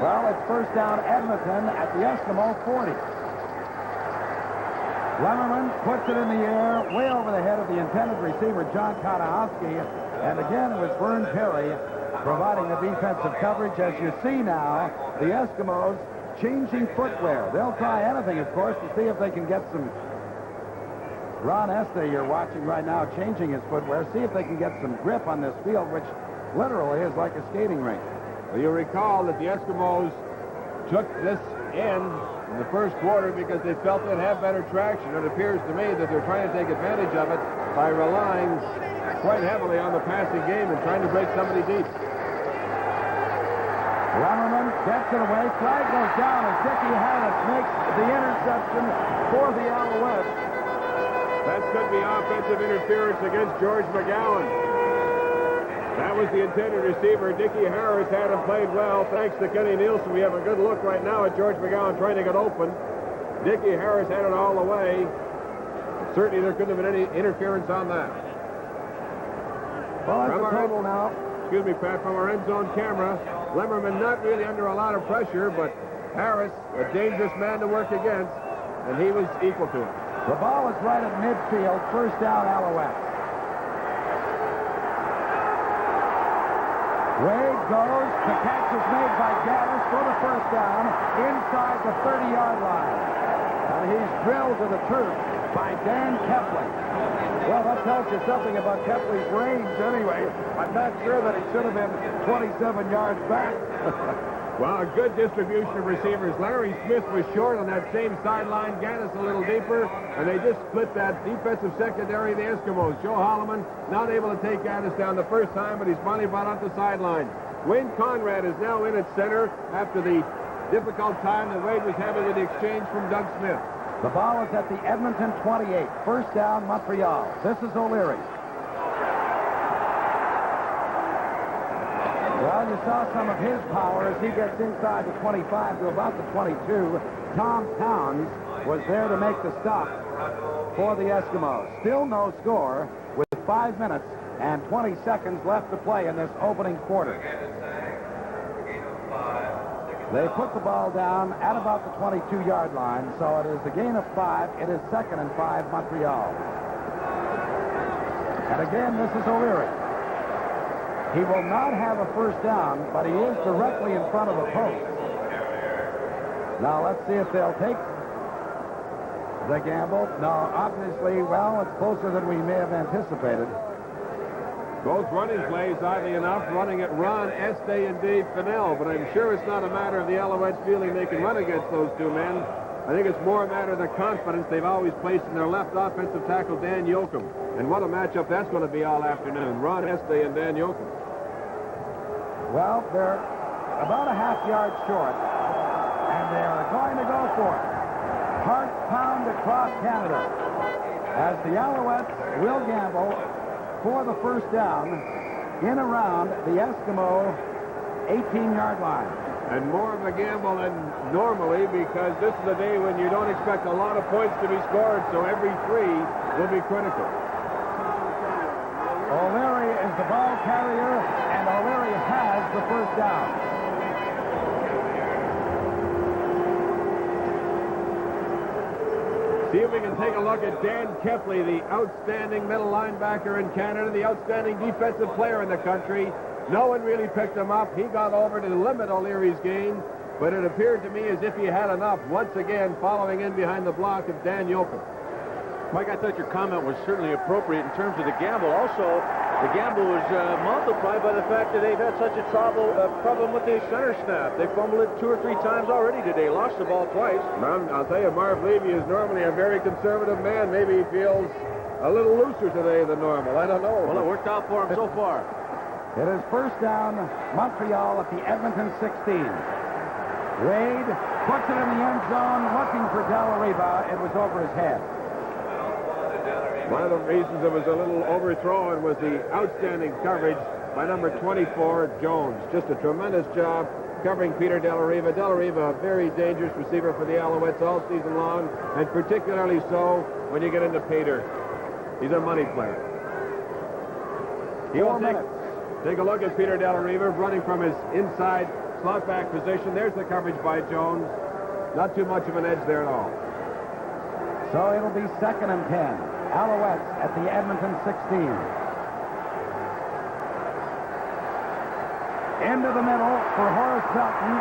Well, it's first down Edmonton at the Eskimo 40. Lemmerman puts it in the air, way over the head of the intended receiver, John Konahowski. And again, it was Vern Perry providing the defensive coverage. As you see now, the Eskimos changing footwear. They'll try anything, of course, to see if they can get some... Ron Este, you're watching right now, changing his footwear. See if they can get some grip on this field, which literally is like a skating rink. Well, you recall that the Eskimos took this end in the first quarter because they felt they'd have better traction. It appears to me that they're trying to take advantage of it by relying quite heavily on the passing game and trying to break somebody deep. Lemmerman gets it away. Flag goes down as Dickie Harris makes the interception for the Alouettes. That could be offensive interference against George McGowan. That was the intended receiver. Dickie Harris had him played well. Thanks to Kenny Nielsen, we have a good look right now at George McGowan trying to get open. Dickie Harris had it all the way. Certainly there couldn't have been any interference on that. Well, that's a total now. Excuse me, Pat, from our end zone camera. Lemmerman not really under a lot of pressure, but Harris, a dangerous man to work against. and he was equal to him. The ball is right at midfield. First down, Alouettes. Wade goes. The catch is made by Gaddis for the first down inside the 30-yard line. And he's drilled to the turf by Dan Kepley. Well, that tells you something about Kepley's range anyway. I'm not sure that he should have been 27 yards back. Well, a good distribution of receivers. Larry Smith was short on that same sideline. Gaddis a little deeper, and they just split that defensive secondary of the Eskimos. Joe Holloman not able to take Gaddis down the first time, but he's finally brought up the sideline. Wayne Conrad is now in at center after the difficult time that Wade was having with the exchange from Doug Smith. The ball is at the Edmonton 28. First down, Montreal. This is O'Leary. Well, you saw some of his power as he gets inside the 25 to about the 22. Tom Towns was there to make the stop for the Eskimos. Still no score with 5 minutes and 20 seconds left to play in this opening quarter. They put the ball down at about the 22-yard line, so it is a gain of 5. It is 2nd and 5, Montreal. And again, this is O'Leary. He will not have a first down, but he is directly in front of the post. Now, let's see if they'll take the gamble. No, obviously, well, it's closer than we may have anticipated. Both running plays, oddly enough, running at Ron Este and Dave Fennell, but I'm sure it's not a matter of the Alouettes feeling they can run against those two men. I think it's more a matter of the confidence they've always placed in their left offensive tackle, Dan Yoakum. And what a matchup that's going to be all afternoon, Ron Este and Dan Yoakum. Well, they're about a half yard short, and they are going to go for it. Heart pound across Canada as the Alouettes will gamble for the first down in around the Eskimo 18-yard line. And more of a gamble than normally, because this is a day when you don't expect a lot of points to be scored, so every 3 will be critical. O'Leary is the ball carrier, and O'Leary has the first down. See if we can take a look at Dan Kepley, the outstanding middle linebacker in Canada, the outstanding defensive player in the country. No one really picked him up. He got over to limit O'Leary's gain, but it appeared to me as if he had enough, once again following in behind the block of Dan Yoakum. Mike, I thought your comment was certainly appropriate in terms of the gamble. Also, the gamble was multiplied by the fact that they've had such a problem with the center snap. They fumbled it 2 or 3 times already today, lost the ball twice. Well, I'll tell you, Marv Levy is normally a very conservative man. Maybe he feels a little looser today than normal. I don't know. Well, it worked out for him so far. It is first down, Montreal at the Edmonton 16. Wade puts it in the end zone, looking for Della Riva. It was over his head. One of the reasons it was a little overthrown was the outstanding coverage by number 24, Jones. Just a tremendous job covering Peter Della Riva. Della Riva, a very dangerous receiver for the Alouettes all season long, and particularly so when you get into Peter. He's a money player. He will take a look at Peter Della Riva running from his inside slot back position. There's the coverage by Jones. Not too much of an edge there at all. So it'll be 2nd and 10. Alouettes at the Edmonton 16. Into the middle for Horace Belton.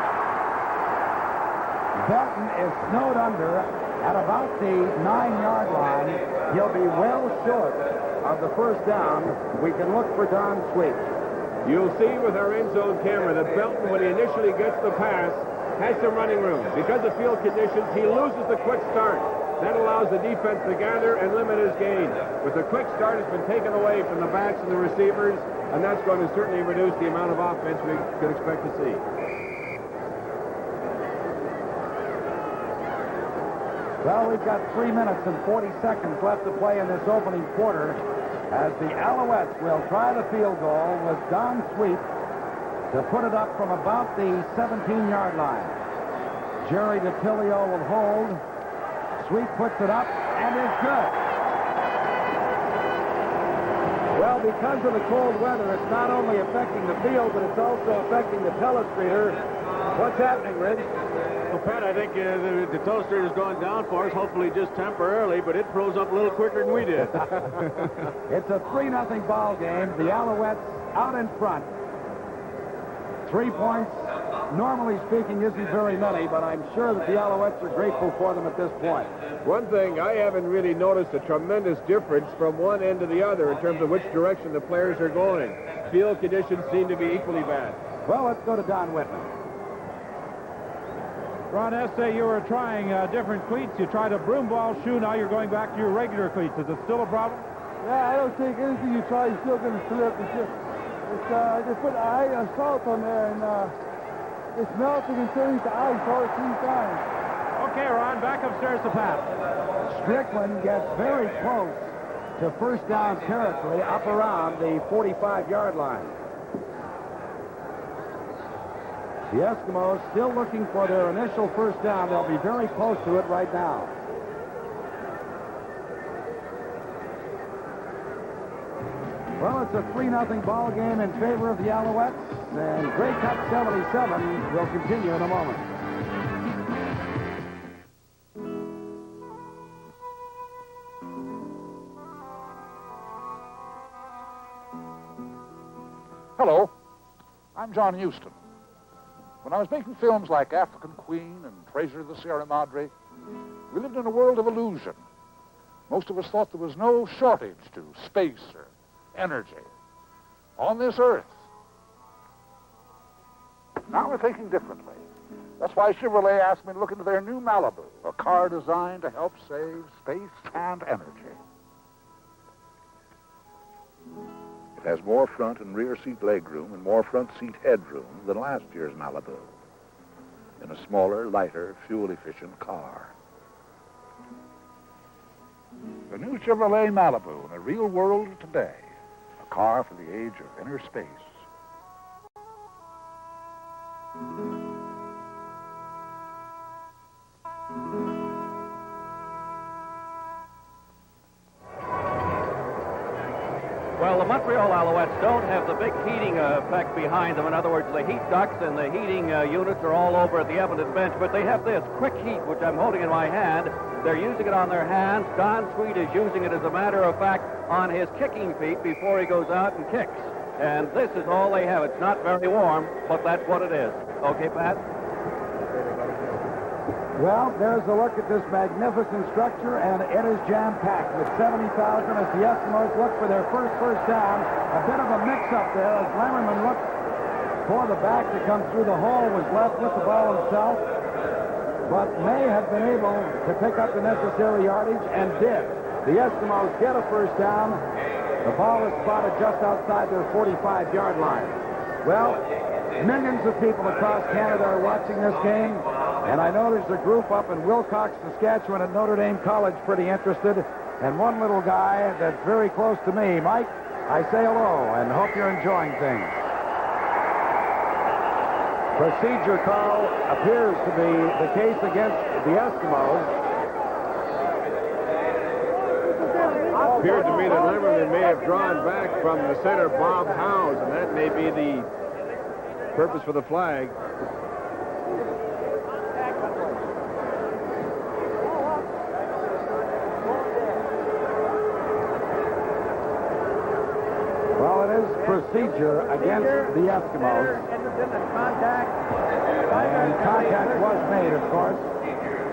Belton is snowed under at about the 9-yard line. He'll be well short of the first down. We can look for Don Sweet. You'll see with our end zone camera that Belton, when he initially gets the pass, has some running room. Because of field conditions, he loses the quick start. That allows the defense to gather and limit his gain. But the quick start has been taken away from the backs and the receivers, and that's going to certainly reduce the amount of offense we could expect to see. Well, we've got 3 minutes and 40 seconds left to play in this opening quarter as the Alouettes will try the field goal with Don Sweet to put it up from about the 17-yard line. Jerry DiTilio will hold. Sweet puts it up and is good. Well, because of the cold weather, it's not only affecting the field, but it's also affecting the telescreener. What's happening, Rich? Well, Pat, I think the toaster has gone down for us, hopefully just temporarily, but it froze up a little quicker than we did. It's a 3-0 ball game. The Alouettes out in front. 3 points, normally speaking, isn't very many, but I'm sure that the Alouettes are grateful for them at this point. One thing, I haven't really noticed a tremendous difference from one end to the other in terms of which direction the players are going. Field conditions seem to be equally bad. Well, let's go to Don Whitman. Ron Estee, you were trying different cleats. You tried a broom ball shoe. Now you're going back to your regular cleats. Is it still a problem? Yeah, I don't think anything you try, you're still going to slip. They put salt on there, and it's melting and turning to ice all 3 times. Okay, Ron, back upstairs to Pat. Strickland gets very close to first down territory up around the 45-yard line. The Eskimos still looking for their initial first down. They'll be very close to it right now. Well, it's a 3-0 ball game in favor of the Alouettes, and Grey Cup 77 will continue in a moment. Hello, I'm John Huston. When I was making films like African Queen and Treasure of the Sierra Madre, we lived in a world of illusion. Most of us thought there was no shortage to space or energy on this earth. Now we're thinking differently. That's why Chevrolet asked me to look into their new Malibu, a car designed to help save space and energy. It has more front and rear seat legroom and more front seat headroom than last year's Malibu in a smaller, lighter, fuel-efficient car. The new Chevrolet Malibu in the real world of today. A car for the age of inner space. Well, the Montreal Alouettes don't have the big heating effect behind them. In other words, the heat ducts and the heating units are all over at the Edmonton bench, but they have this quick heat, which I'm holding in my hand. They're using it on their hands. Don Sweet is using it, as a matter of fact, on his kicking feet before he goes out and kicks. And this is all they have. It's not very warm, but that's what it is. Okay, Pat? Well, there's a look at this magnificent structure, and it is jam-packed with 70,000 as the Eskimos look for their first down. A bit of a mix-up there as Lemmerman looked for the back to come through the hole, was left with the ball himself, but may have been able to pick up the necessary yardage and did. The Eskimos get a first down. The ball is spotted just outside their 45-yard line. Well, millions of people across Canada are watching this game. And I know there's a group up in Wilcox, Saskatchewan at Notre Dame College pretty interested. And one little guy that's very close to me. Mike, I say hello and hope you're enjoying things. Procedure call appears to be the case against the Eskimos. It appeared to me that Lemmerman may have drawn back from the center, Bob Howes, and that may be the purpose for the flag. Procedure against the Eskimos. And contact was made, of course.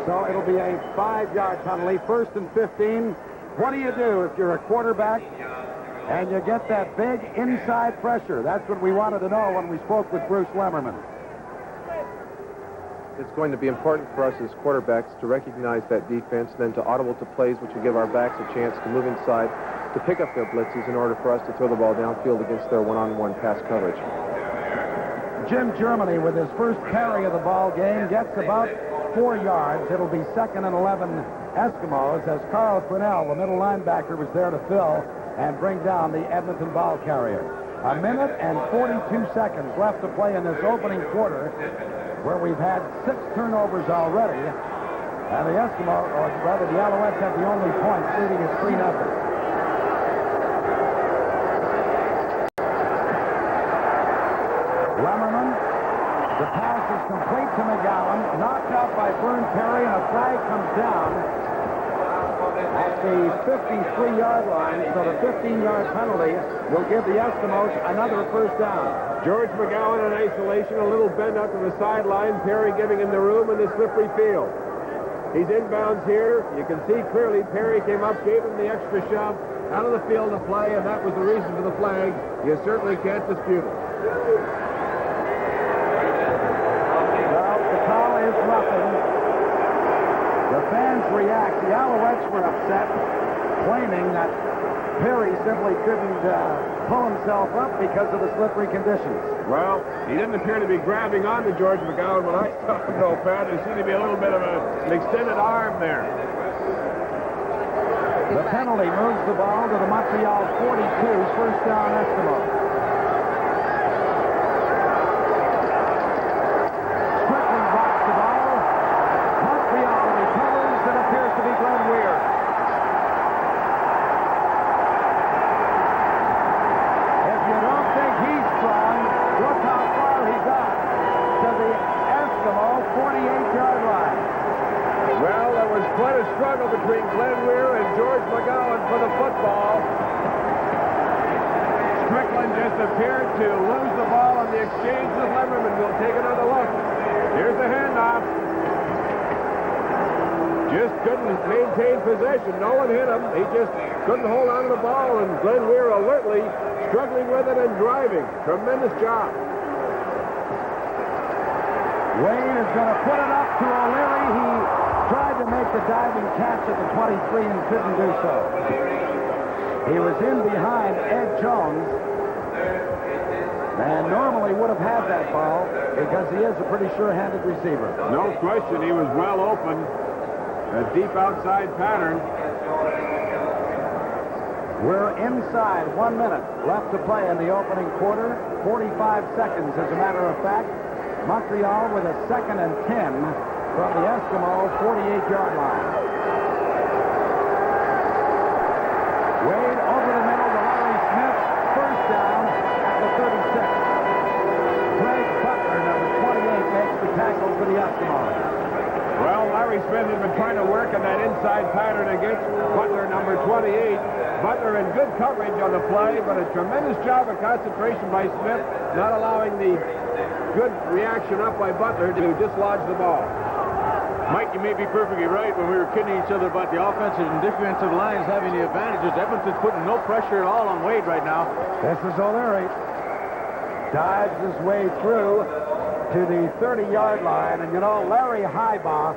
So it'll be a 5-yard penalty, 1st and 15. What do you do if you're a quarterback and you get that big inside pressure? That's what we wanted to know when we spoke with Bruce Lemmerman. It's going to be important for us as quarterbacks to recognize that defense, then to audible to plays which will give our backs a chance to move inside, to pick up their blitzes in order for us to throw the ball downfield against their one-on-one pass coverage. Jim Germany, with his first carry of the ball game, gets about 4 yards. It'll be 2nd and 11 Eskimos as Carl Quinnell, the middle linebacker, was there to fill and bring down the Edmonton ball carrier. 1 minute and 42 seconds left to play in this opening quarter, where we've had 6 turnovers already. And the Eskimos, or rather the Alouettes, have the only point, leading at 3-0. Lemmerman, the pass is complete to McGowan. knocked out by Vern Perry, and a flag comes down at the 53-yard line, so the 15-yard penalty will give the Eskimos another first down. George McGowan in isolation, a little bend out to the sideline, Perry giving him the room in the slippery field. He's inbounds here. You can see clearly Perry came up, gave him the extra shove out of the field to play, and that was the reason for the flag. You certainly can't dispute it. Well, the call is roughing. The fans react. The Alouettes were upset, claiming that Perry simply couldn't pull himself up because of the slippery conditions. Well, he didn't appear to be grabbing onto George McGowan when I saw him go, Pat. There seemed to be a little bit of an extended arm there. The penalty moves the ball to the Montreal 42, first down Eskimos. Strickland blocks the ball. Montreal recovers. It appears to be Glenn Weir. If you don't think he's strong, look how far he got to the Eskimo 48-yard line. Well, there was quite a struggle between Glenn Weir and George McGowan for the football. Strickland just appeared to lose the ball on the exchange with Lemmerman. We'll take another look. Here's the handoff. Just couldn't maintain possession. No one hit him. He just couldn't hold on to the ball, and Glenn Weir alertly struggling with it and driving. Tremendous job. Wayne is going to put it up to O'Leary. He tried to make the diving catch at the 23 and couldn't do so. He was in behind Ed Jones and normally would have had that ball because he is a pretty sure-handed receiver. No question, he was well open. A deep outside pattern. We're inside 1 minute left to play in the opening quarter. 45 seconds, as a matter of fact. Montreal with a 2nd and 10 from the Eskimo 48-yard line. Wade over the middle to Larry Smith. First down at the 36. Greg Butler, number 28, makes the tackle for the Eskimos. Well, Larry Smith has been trying to work on that inside pattern against Butler, number 28. Butler in good coverage on the play, but a tremendous job of concentration by Smith, not allowing the good reaction up by Butler to dislodge the ball. Mike, you may be perfectly right when we were kidding each other about the offensive and defensive lines having the advantages. Edmonton's putting no pressure at all on Wade right now. This is O'Leary. Dives his way through to the 30-yard line. And, you know, Larry Heibaugh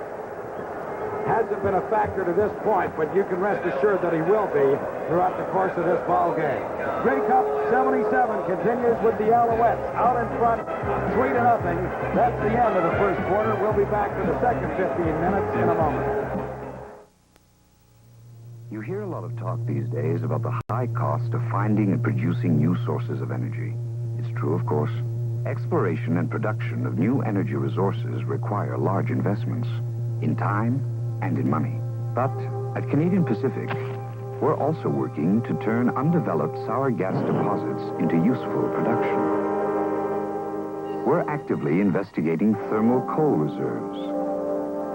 hasn't been a factor to this point, but you can rest assured that he will be throughout the course of this ball game. Grey Cup 77 continues with the Alouettes out in front, 3-0. That's the end of the first quarter. We'll be back for the second 15 minutes in a moment. You hear a lot of talk these days about the high cost of finding and producing new sources of energy. It's true, of course. Exploration and production of new energy resources require large investments in time and in money. But at Canadian Pacific, we're also working to turn undeveloped sour gas deposits into useful production. We're actively investigating thermal coal reserves,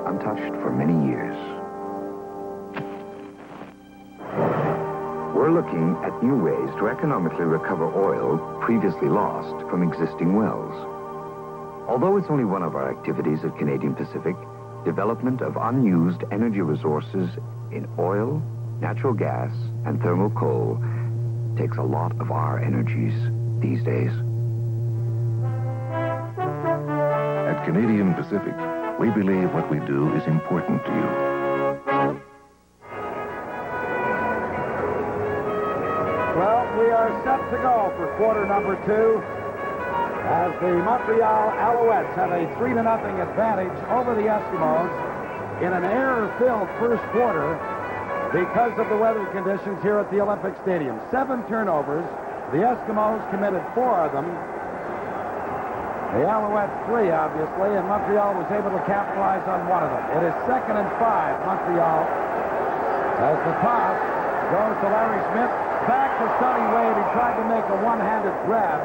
untouched for many years. We're looking at new ways to economically recover oil previously lost from existing wells. Although it's only one of our activities at Canadian Pacific, development of unused energy resources in oil, natural gas, and thermal coal takes a lot of our energies these days. At Canadian Pacific, we believe what we do is important to you. Well, we are set to go for quarter number 2 as the Montreal Alouettes have a 3-0 advantage over the Eskimos in an error-filled first quarter because of the weather conditions here at the Olympic Stadium. 7 turnovers. The Eskimos committed 4 of them. The Alouettes 3, obviously, and Montreal was able to capitalize on 1 of them. It is 2nd and 5, Montreal, as the toss goes to Larry Smith. Back to Sonny Wade. He tried to make a one-handed grab,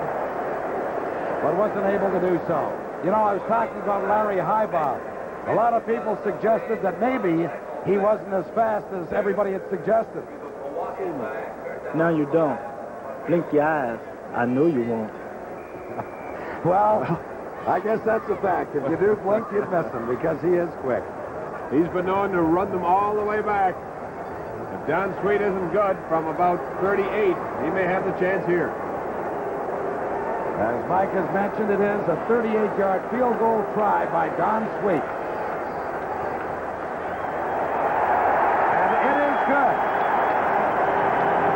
but wasn't able to do so. You know, I was talking about Larry Heibaugh. A lot of people suggested that maybe he wasn't as fast as everybody had suggested. Now you don't. Blink your eyes. I know you won't. Well, I guess that's a fact. If you do blink, you'd miss him because he is quick. He's been known to run them all the way back. If Don Sweet isn't good from about 38, he may have the chance here. As Mike has mentioned, it is a 38-yard field goal try by Don Sweet. And it is good.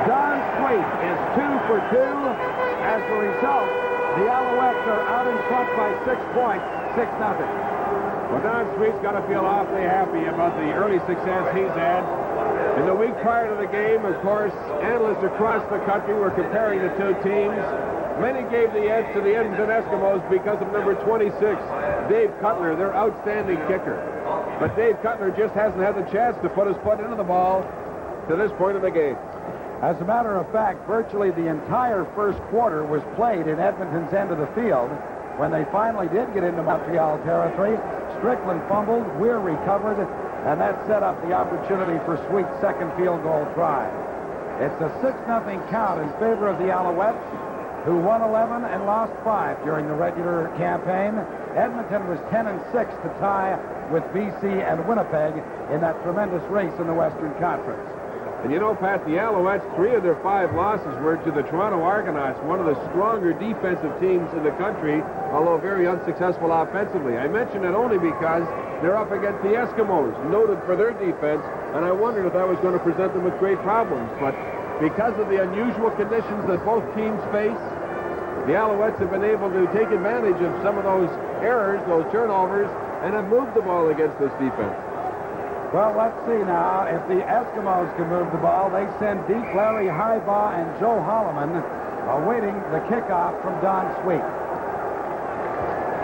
Don Sweet is 2 for 2. As a result, the Alouettes are out in front by 6 points, 6-0. Well, Don Sweet's got to feel awfully happy about the early success he's had. In the week prior to the game, of course, analysts across the country were comparing the two teams. Many gave the edge to the Edmonton Eskimos because of number 26, Dave Cutler, their outstanding kicker. But Dave Cutler just hasn't had the chance to put his foot into the ball to this point in the game. As a matter of fact, virtually the entire first quarter was played in Edmonton's end of the field. When they finally did get into Montreal territory, Strickland fumbled, Weir recovered, and that set up the opportunity for Sweet's second field goal try. It's a 6-0 count in favor of the Alouettes, who won 11 and lost 5 during the regular campaign. Edmonton was 10-6 to tie with BC and Winnipeg in that tremendous race in the Western Conference. And you know, Pat, the Alouettes, 3 of their 5 losses were to the Toronto Argonauts, one of the stronger defensive teams in the country, although very unsuccessful offensively. I mention it only because they're up against the Eskimos, noted for their defense, and I wondered if that was going to present them with great problems. But because of the unusual conditions that both teams face, the Alouettes have been able to take advantage of some of those errors, those turnovers, and have moved the ball against this defense. Well, let's see now. If the Eskimos can move the ball, they send deep Larry Highbaugh and Joe Holloman awaiting the kickoff from Don Sweet.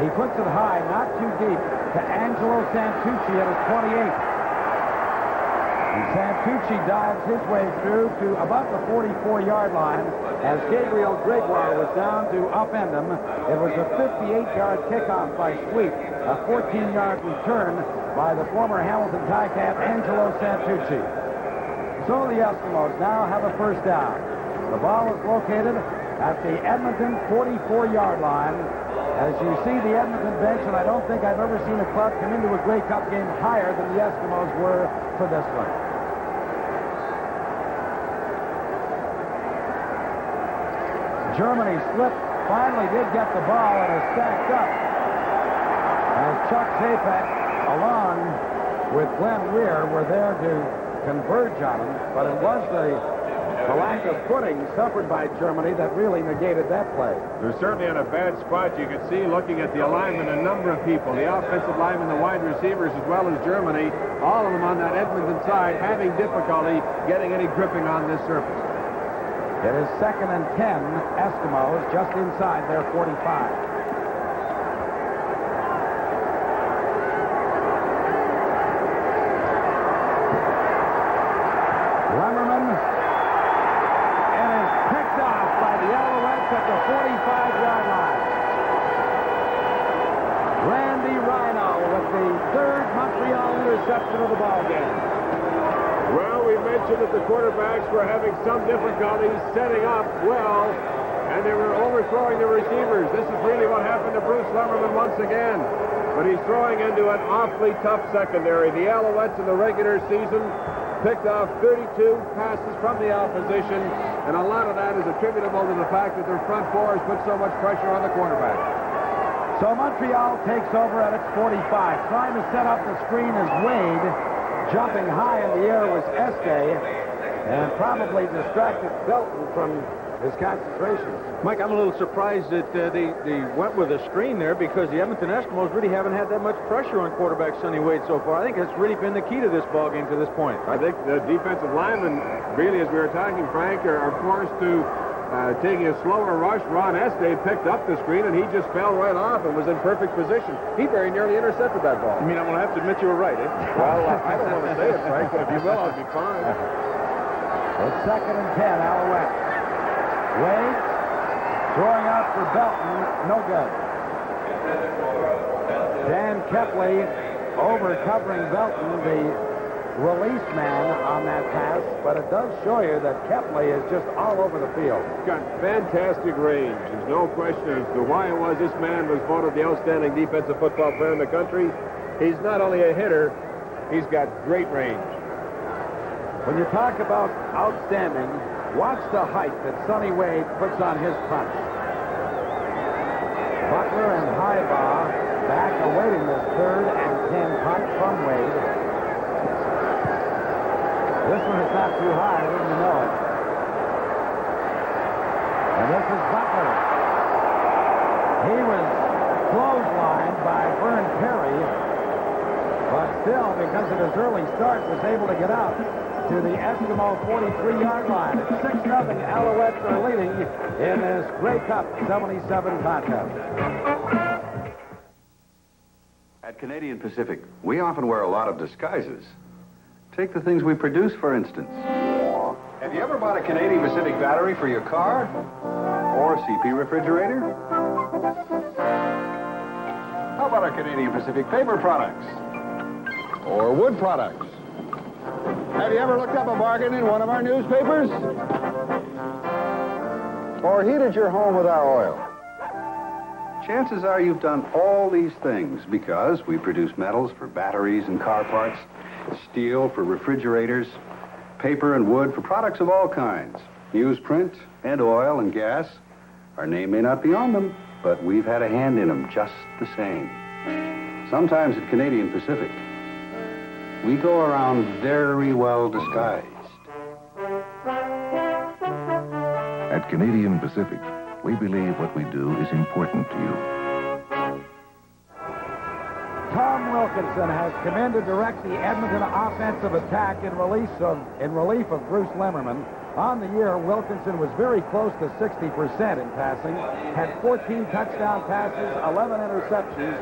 He puts it high, not too deep, to Angelo Santucci at his 28. And Santucci dives his way through to about the 44-yard line as Gabriel Gregoire was down to upend him. It was a 58-yard kickoff by Sweet, a 14-yard return by the former Hamilton Ticat Angelo Santucci. So the Eskimos now have a first down. The ball is located at the Edmonton 44-yard line. As you see the Edmonton bench, and I don't think I've ever seen a club come into a Grey Cup game higher than the Eskimos were for this one. Germany slipped, finally did get the ball and is stacked up. As Chuck Zapak, along with Glenn Weir, were there to converge on him, but it was the lack of footing suffered by Germany that really negated that play. They're certainly in a bad spot. You can see, looking at the alignment, a number of people, the offensive linemen, the wide receivers, as well as Germany, all of them on that Edmonton side having difficulty getting any gripping on this surface. It is 2nd and 10, Eskimos, just inside their 45. Lemmerman, and is picked off by the Alouettes at the 45-yard line. Randy Rhino with the 3rd Montreal interception of the ball game. Well, we mentioned that the quarterbacks were having some difficulties setting up well, and they were overthrowing the receivers. This is really what happened to Bruce Lemmerman once again. But he's throwing into an awfully tough secondary. The Alouettes in the regular season picked off 32 passes from the opposition, and a lot of that is attributable to the fact that their front four has put so much pressure on the quarterback. So Montreal takes over at its 45. Trying to set up the screen is Wade. Jumping high in the air was Este, and probably distracted Belton from his concentration. Mike, I'm a little surprised that they went with a screen there because the Edmonton Eskimos really haven't had that much pressure on quarterback Sonny Wade so far. I think that's really been the key to this ball game to this point. I think the defensive linemen, really, as we were talking, Frank, are forced to taking a slower rush. Ron Este picked up the screen, and he just fell right off and was in perfect position. He very nearly intercepted that ball. I mean, I'm going to have to admit you were right, eh? Well, I don't want to say it, Frank, but if you will, I'll be fine. It's 2nd and 10, Alouettes. Wade throwing out for Belton, no good. Dan Kepley over covering Belton, the release man on that pass, but it does show you that Kepley is just all over the field. He's got fantastic range. There's no question as to why it was this man was voted the outstanding defensive football player in the country. He's not only a hitter, he's got great range. When you talk about outstanding, watch the height that Sonny Wade puts on his punch. Butler and Highbaugh back awaiting this 3rd and 10 punt from Wade. This one is not too high, wouldn't you know it? And this is Butler. He was clotheslined by Vern Perry, but still, because of his early start, was able to get out to the Eskimo 43-yard line. It's 6-0. Alouettes are leading in this Grey Cup 77 contest. At Canadian Pacific, we often wear a lot of disguises. Take the things we produce, for instance. Have you ever bought a Canadian Pacific battery for your car? Or a CP refrigerator? How about our Canadian Pacific paper products? Or wood products? Have you ever looked up a bargain in one of our newspapers? Or heated your home with our oil? Chances are you've done all these things because we produce metals for batteries and car parts, steel for refrigerators, paper and wood for products of all kinds, newsprint and oil and gas. Our name may not be on them, but we've had a hand in them just the same. Sometimes at Canadian Pacific, we go around very well disguised. At Canadian Pacific, we believe what we do is important to you. Tom Wilkinson has come in to direct the Edmonton offensive attack in relief of Bruce Lemmerman. On the year, Wilkinson was very close to 60% in passing, had 14 touchdown passes, 11 interceptions,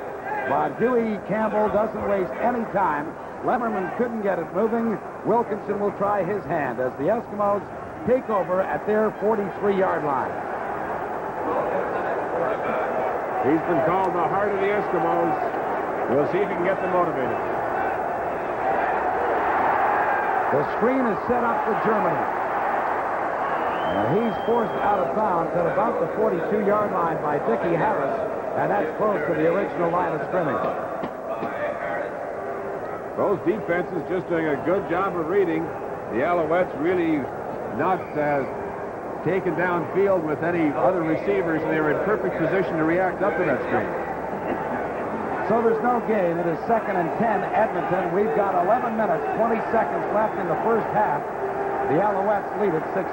but Huey Campbell doesn't waste any time. Lemmerman couldn't get it moving. Wilkinson will try his hand as the Eskimos take over at their 43-yard line. He's been called the heart of the Eskimos. We'll see if he can get them motivated. The screen is set up for Germany. He's forced out of bounds at about the 42-yard line by Dickie Harris, and that's close to the original line of scrimmage. Both defenses just doing a good job of reading. The Alouettes really not taken downfield with any other receivers, and they were in perfect position to react up to that screen. So there's no gain. It is 2nd and 10, Edmonton. We've got 11 minutes, 20 seconds left in the first half. The Alouettes lead at 6-0.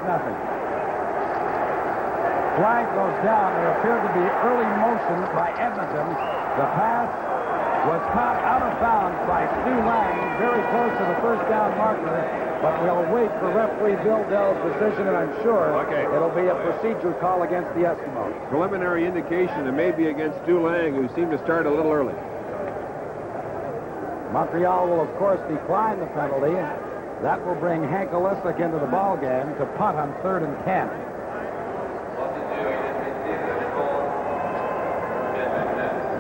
Flag goes down. There appeared to be early motion by Edmonton. The pass was caught out of bounds by Stu Lang, very close to the first down marker. But we'll wait for referee Bill Dell's decision, and I'm sure it'll be a procedure call against the Eskimos. Preliminary indication it may be against Stu Lang, who seemed to start a little early. Montreal will, of course, decline the penalty. That will bring Hank Olisic into the ball game to punt on 3rd and 10.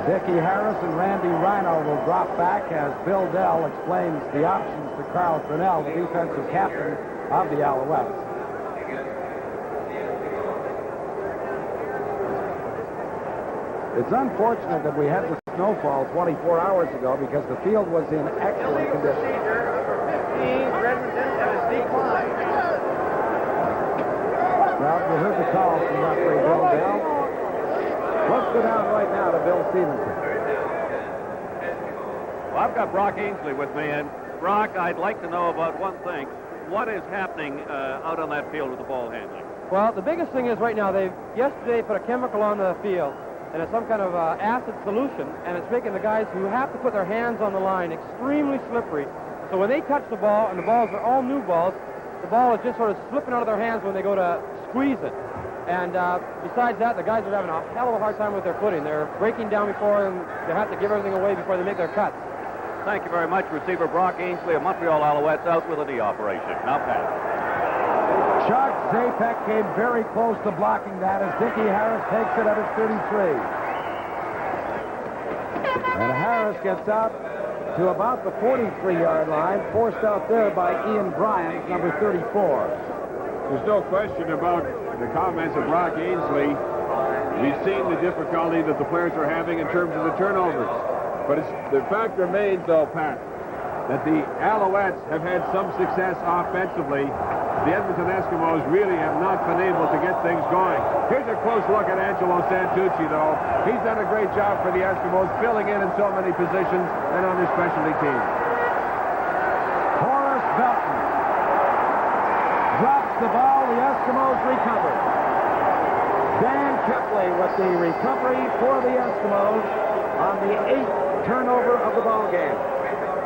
Dickie Harris and Randy Rhino will drop back as Bill Dell explains the options to Carl Cornell, the defensive captain of the Alouettes. It's unfortunate that we had the snowfall 24 hours ago because the field was in excellent condition. Well, you heard the call from referee Bill Dell. Let's go down right now to Bill Stevenson. Well, I've got Brock Ainsley with me, and Brock, I'd like to know about one thing. What is happening out on that field with the ball handling? Well, the biggest thing is right now, they yesterday put a chemical on the field, and it's some kind of acid solution, and it's making the guys who have to put their hands on the line extremely slippery. So when they touch the ball, and the balls are all new balls, the ball is just sort of slipping out of their hands when they go to squeeze it. And besides that, the guys are having a hell of a hard time with their footing. They're breaking down before, and they have to give everything away before they make their cuts. Thank you very much, receiver Brock Ainsley of Montreal Alouettes, out with a knee operation. Now, Pat. Chuck Zapek came very close to blocking that as Dickie Harris takes it at his 33. And Harris gets out to about the 43-yard line, forced out there by Ian Bryant, number 34. There's no question about the comments of Brock Ainsley. We've seen the difficulty that the players are having in terms of the turnovers. But the fact remains, though, Pat, that the Alouettes have had some success offensively. The Edmonton Eskimos really have not been able to get things going. Here's a close look at Angelo Santucci, though. He's done a great job for the Eskimos, filling in so many positions and on their specialty teams. Horace Belton drops the ball. The Eskimos recover. Dan Kepley with the recovery for the Eskimos on the 8th turnover of the ball game.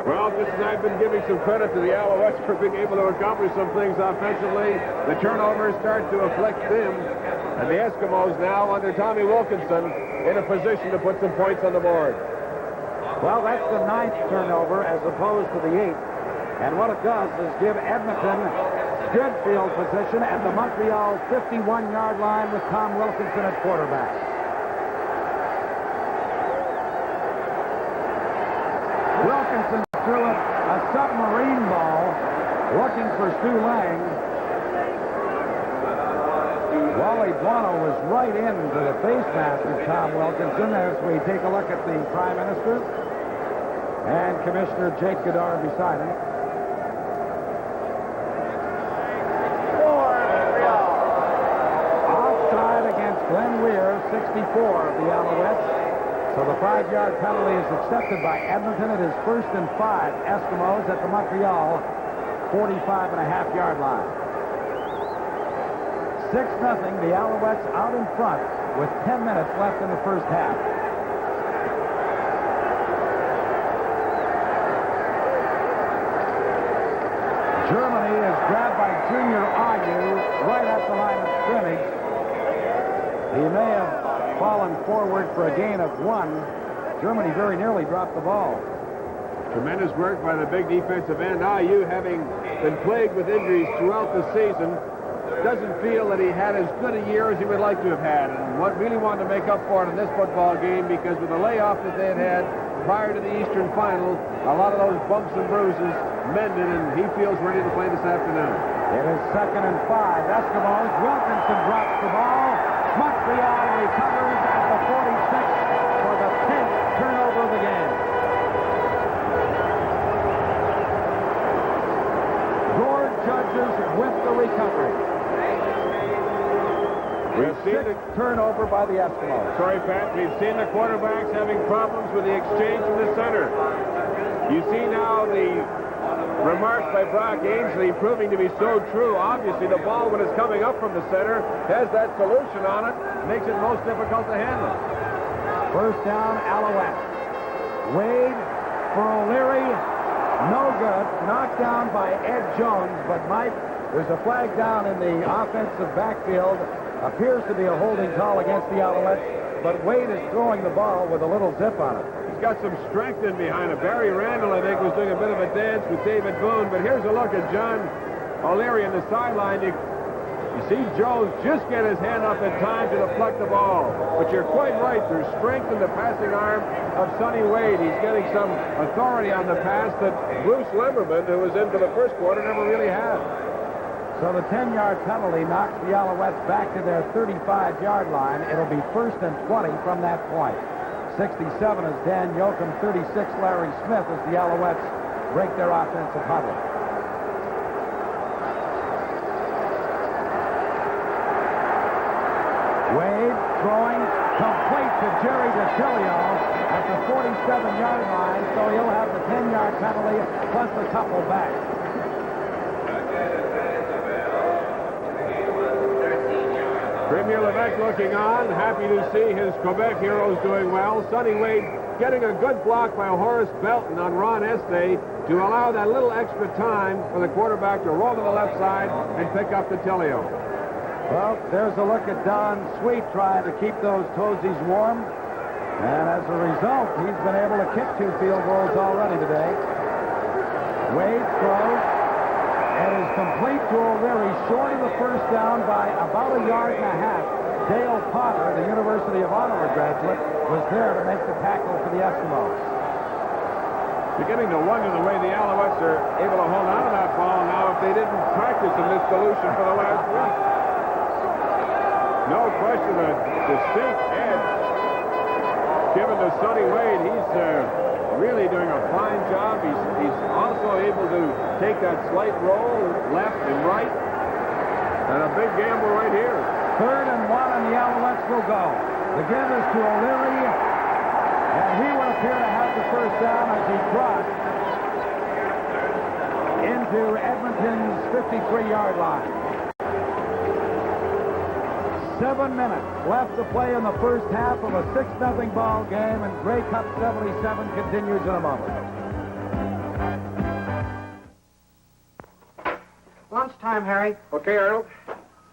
Well, just as I've been giving some credit to the Alouettes for being able to accomplish some things offensively, the turnovers start to afflict them, and the Eskimos now, under Tommy Wilkinson, in a position to put some points on the board. Well, that's the 9th turnover as opposed to the 8th, and what it does is give Edmonton good field position at the Montreal 51-yard line with Tom Wilkinson at quarterback. Wilkinson threw it a submarine ball looking for Stu Lang. Wally Buono was right into the face mask of Tom Wilkinson as we take a look at the Prime Minister and Commissioner Jake Goddard beside him. Offside against Glenn Weir, 64 of the Alouettes. So the 5-yard penalty is accepted by Edmonton. It is 1st and 5. Eskimos at the Montreal 45.5-yard line. 6-0. The Alouettes out in front with 10 minutes left in the first half. Germany is grabbed by Junior Ayu right at the line of scrimmage. He may have fallen forward for a gain of 1. Germany very nearly dropped the ball. Tremendous work by the big defensive end. Ayu, having been plagued with injuries throughout the season, doesn't feel that he had as good a year as he would like to have had, and what really wanted to make up for it in this football game, because with the layoff that they had prior to the Eastern Final, a lot of those bumps and bruises mended, and he feels ready to play this afternoon. It is 2nd and 5. Eskimos. Wilkinson drops the ball. Montreal recovers at the 46 for the 10th turnover of the game. Gord judges with the recovery. We've seen the turnover by the Eskimos. Sorry, Pat. We've seen the quarterbacks having problems with the exchange from the center. You see now the remarks by Brock Ainsley proving to be so true. Obviously, the ball, when it's coming up from the center, has that solution on it, makes it most difficult to handle. First down, Alouette. Wade for O'Leary. No good. Knocked down by Ed Jones, but Mike, there's a flag down in the offensive backfield. Appears to be a holding call against the Alouettes, but Wade is throwing the ball with a little zip on it. He's got some strength in behind it. Barry Randall, I think, was doing a bit of a dance with David Boone, but here's a look at John O'Leary on the sideline. You see Jones just get his hand up in time to deflect the ball. But you're quite right. There's strength in the passing arm of Sonny Wade. He's getting some authority on the pass that Bruce Limmerman, who was in for the first quarter, never really had. So the 10-yard penalty knocks the Alouettes back to their 35-yard line. It'll be 1st and 20 from that point. 67 is Dan Yoakum, 36 Larry Smith as the Alouettes break their offensive huddle. Wade throwing complete to Jerry DeTilio at the 47-yard line, so he'll have the 10-yard penalty plus a couple back. Premier Levesque looking on, happy to see his Quebec heroes doing well. Sonny Wade getting a good block by Horace Belton on Ron Estee to allow that little extra time for the quarterback to roll to the left side and pick up DeTilio. Well, there's a look at Don Sweet trying to keep those toesies warm. And as a result, he's been able to kick 2 field goals already today. Wade throws. It is complete to O'Leary, short of the first down by about 1.5 yards. Dale Potter, the University of Ottawa graduate, was there to make the tackle for the Eskimos. Beginning to wonder the way the Alouettes are able to hold on to that ball now if they didn't practice in this solution for the last week. No question, a distinct edge given to Sonny Wade. He's really doing a fine job. He's also able to take that slight roll left and right. And a big gamble right here. 3rd and 1, and the Alouettes will go. The give is to O'Leary, and he will appear to have the first down as he crossed into Edmonton's 53-yard line. 7 minutes left to play in the first half of a 6-0 ball game, and Grey Cup 77 continues in a moment. Lunchtime, Harry. Okay, Arnold.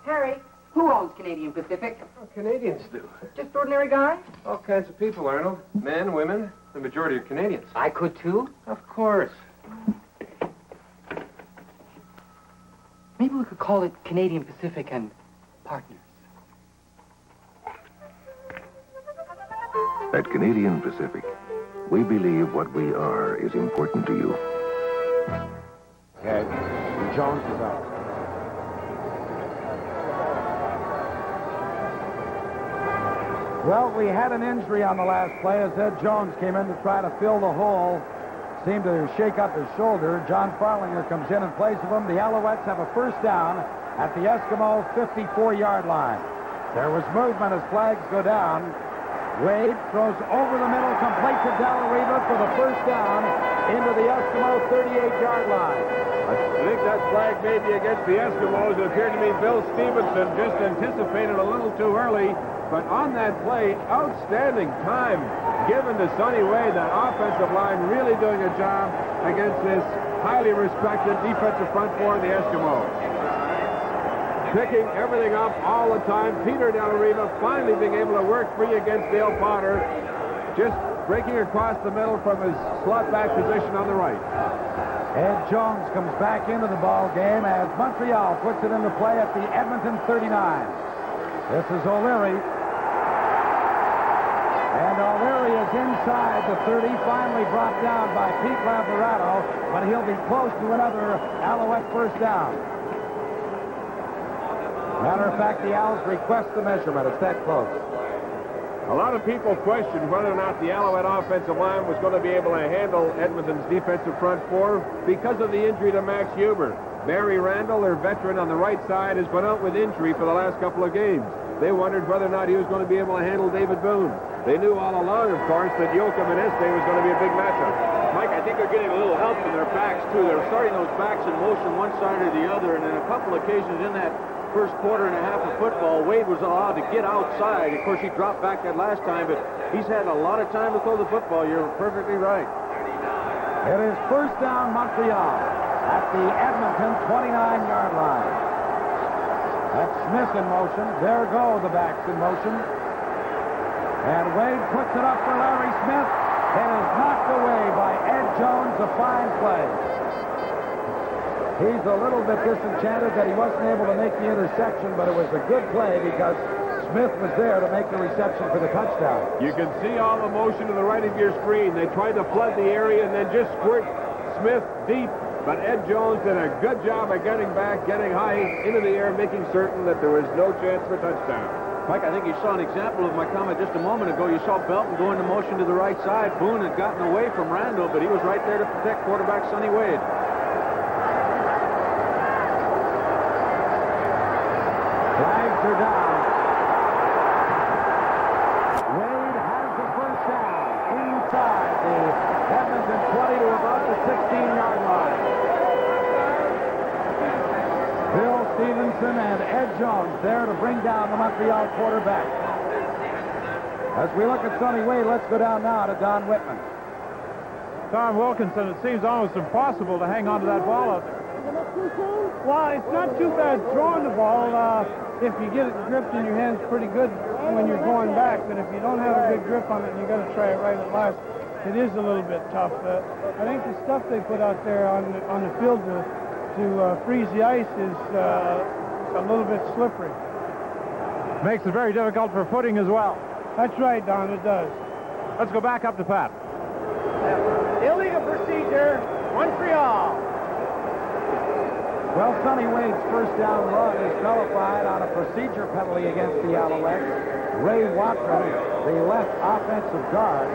Harry, who owns Canadian Pacific? Canadians do. Just ordinary guys? All kinds of people, Arnold. Men, women, the majority are Canadians. I could, too. Of course. Maybe we could call it Canadian Pacific and Partners. At Canadian Pacific, we believe what we are is important to you. Okay, Jones is out. Well, we had an injury on the last play as Ed Jones came in to try to fill the hole. Seemed to shake up his shoulder. John Farlinger comes in place of him. The Alouettes have a first down at the Eskimo 54-yard line. There was movement as flags go down. Wade throws over the middle, complete to Della Riva for the first down into the Eskimo 38-yard line. I think that flag may be against the Eskimos. It appeared to me Bill Stevenson just anticipated a little too early. But on that play, outstanding time given to Sonny Wade. That offensive line really doing a job against this highly respected defensive front four of the Eskimos. Picking everything up all the time. Peter Della Riva finally being able to work free against Dale Potter. Just breaking across the middle from his slot back position on the right. Ed Jones comes back into the ball game as Montreal puts it into play at the Edmonton 39. This is O'Leary. And O'Leary is inside the 30, finally brought down by Pete Lamparado, but he'll be close to another Alouette first down. Matter of fact, the Owls request the measurement. It's that close. A lot of people questioned whether or not the Alouette offensive line was going to be able to handle Edmonton's defensive front four because of the injury to Max Huber. Barry Randall, their veteran on the right side, has been out with injury for the last couple of games. They wondered whether or not he was going to be able to handle David Boone. They knew all along, of course, that Joachim and Este was going to be a big matchup. Mike, I think they're getting a little help from their backs, too. They're starting those backs in motion one side or the other, and in a couple occasions in that first quarter and a half of football, Wade was allowed to get outside. Of course, he dropped back that last time, but he's had a lot of time to throw the football. You're perfectly right. It is first down Montreal at the Edmonton 29-yard line. That's Smith in motion. There go the backs in motion. And Wade puts it up for Larry Smith. It is knocked away by Ed Jones, a fine play. He's a little bit disenchanted that he wasn't able to make the interception, but it was a good play because Smith was there to make the reception for the touchdown. You can see all the motion to the right of your screen. They tried to flood the area and then just squirt Smith deep. But Ed Jones did a good job of getting back, getting high into the air, making certain that there was no chance for a touchdown. Mike, I think you saw an example of my comment just a moment ago. You saw Belton go into motion to the right side. Boone had gotten away from Randall, but he was right there to protect quarterback Sonny Wade. Flags are down. Wade has the first down inside the Edmonton 20 to about the 16-yard line. Bill Stevenson and Ed Jones there to bring down the Montreal quarterback. As we look at Sonny Wade, let's go down now to Don Whitman. Tom Wilkinson, it seems almost impossible to hang on to that ball out there. Well, it's not too bad throwing the ball if you get it gripped in your hands pretty good when you're going back. But if you don't have a good grip on it and you got to try it right at last, it is a little bit tough. I think the stuff they put out there on the field to freeze the ice is a little bit slippery. Makes it very difficult for footing as well. That's right, Don, it does. Let's go back up to Pat. Illegal procedure, Montreal. Well, Sonny Wade's first down run is nullified on a procedure penalty against the Alouettes. Ray Watson, the left offensive guard,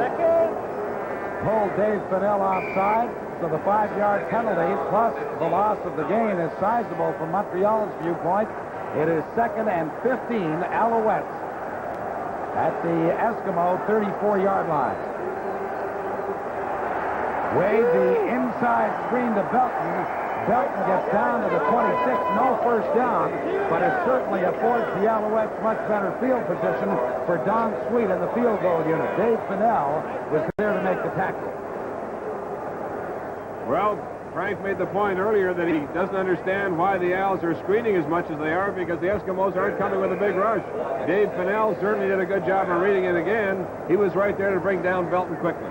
pulled Dave Fennell offside, so the 5-yard penalty plus the loss of the game is sizable from Montreal's viewpoint. It is 2nd and 15, Alouettes at the Eskimo 34-yard line. Wade, the inside screen to Belton. Belton gets down to the 26, no first down, but it certainly affords the Alouettes much better field position for Don Sweet in the field goal unit. Dave Fennell was there to make the tackle. Well, Frank made the point earlier that he doesn't understand why the Owls are screening as much as they are because the Eskimos aren't coming with a big rush. Dave Fennell certainly did a good job of reading it again. He was right there to bring down Belton quickly.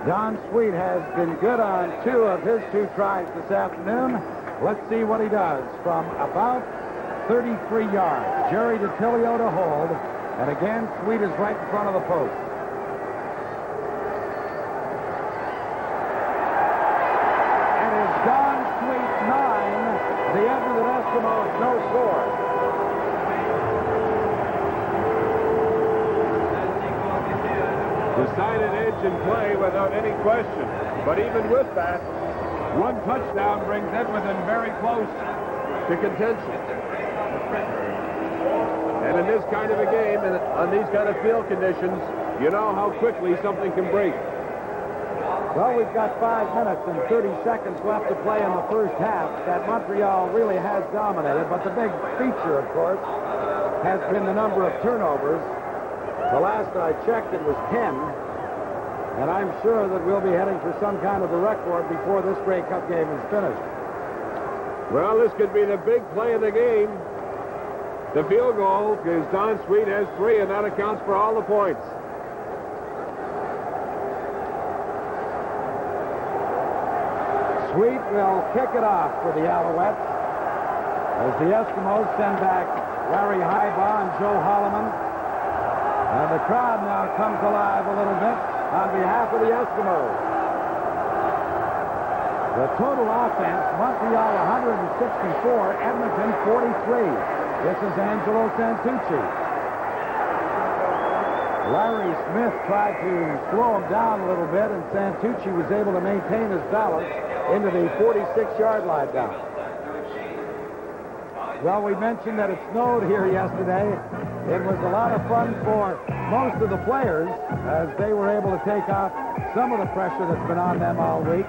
Don Sweet has been good on 2 of his 2 tries this afternoon. Let's see what he does from about 33 yards. Jerry DiTilio to hold, and again, Sweet is right in front of the post. It is Don Sweet 9, the Edmonton Eskimos no score. Decided edge in play without any question. But even with that, 1 touchdown brings Edmonton very close to contention. And in this kind of a game, and on these kind of field conditions, you know how quickly something can break. Well, we've got 5 minutes and 30 seconds left to play in the first half. That Montreal really has dominated, but the big feature, of course, has been the number of turnovers. The last I checked, it was 10. And I'm sure that we'll be heading for some kind of a record before this Grey Cup game is finished. Well, this could be the big play of the game. The field goal, because Don Sweet has 3, and that accounts for all the points. Sweet will kick it off for the Alouettes as the Eskimos send back Larry Highbaugh and Joe Holloman. And the crowd now comes alive a little bit on behalf of the Eskimos. The total offense, Montreal 164, Edmonton 43. This is Angelo Santucci. Larry Smith tried to slow him down a little bit, and Santucci was able to maintain his balance into the 46-yard line down. Well, we mentioned that it snowed here yesterday. It was a lot of fun for most of the players as they were able to take off some of the pressure that's been on them all week.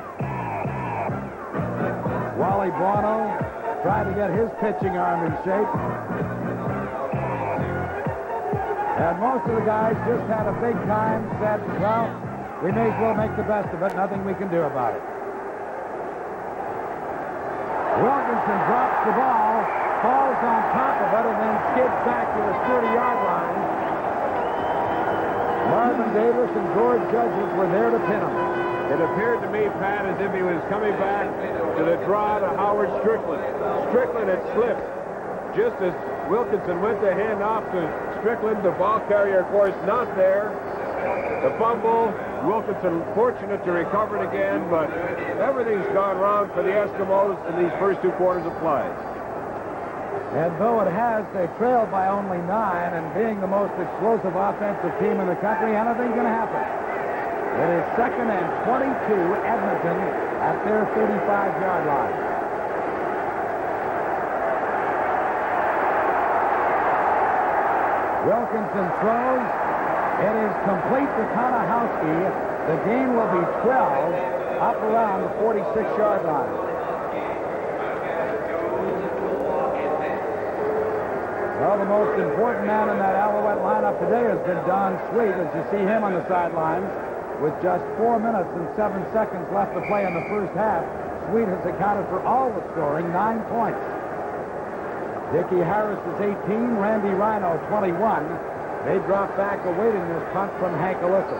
Wally Buono tried to get his pitching arm in shape. And most of the guys just had a big time, said, well, we may as well make the best of it. Nothing we can do about it. Wilkinson drops the ball, falls on top of it, and then skids back to the 30-yard line. Marvin Davis and George Judges were there to pin him. It appeared to me, Pat, as if he was coming back to the draw to Howard Strickland. Strickland had slipped just as Wilkinson went to hand off to Strickland. The ball carrier, of course, not there. The fumble, Wilkinson fortunate to recover it again, but everything's gone wrong for the Eskimos in these first 2 quarters of play. And though it has, they trailed by only 9, and being the most explosive offensive team in the country, anything can happen. It is 2nd and 22, Edmonton at their 35-yard line. Wilkinson throws. It is complete to Konahowski. The gain will be 12 up around the 46-yard line. Well, the most important man in that Alouette lineup today has been Don Sweet, as you see him on the sidelines. With just 4 minutes and 7 seconds left to play in the first half, Sweet has accounted for all the scoring, 9 points. Dickie Harris is 18, Randy Rhino 21. They drop back awaiting this punt from Hank Alyssa.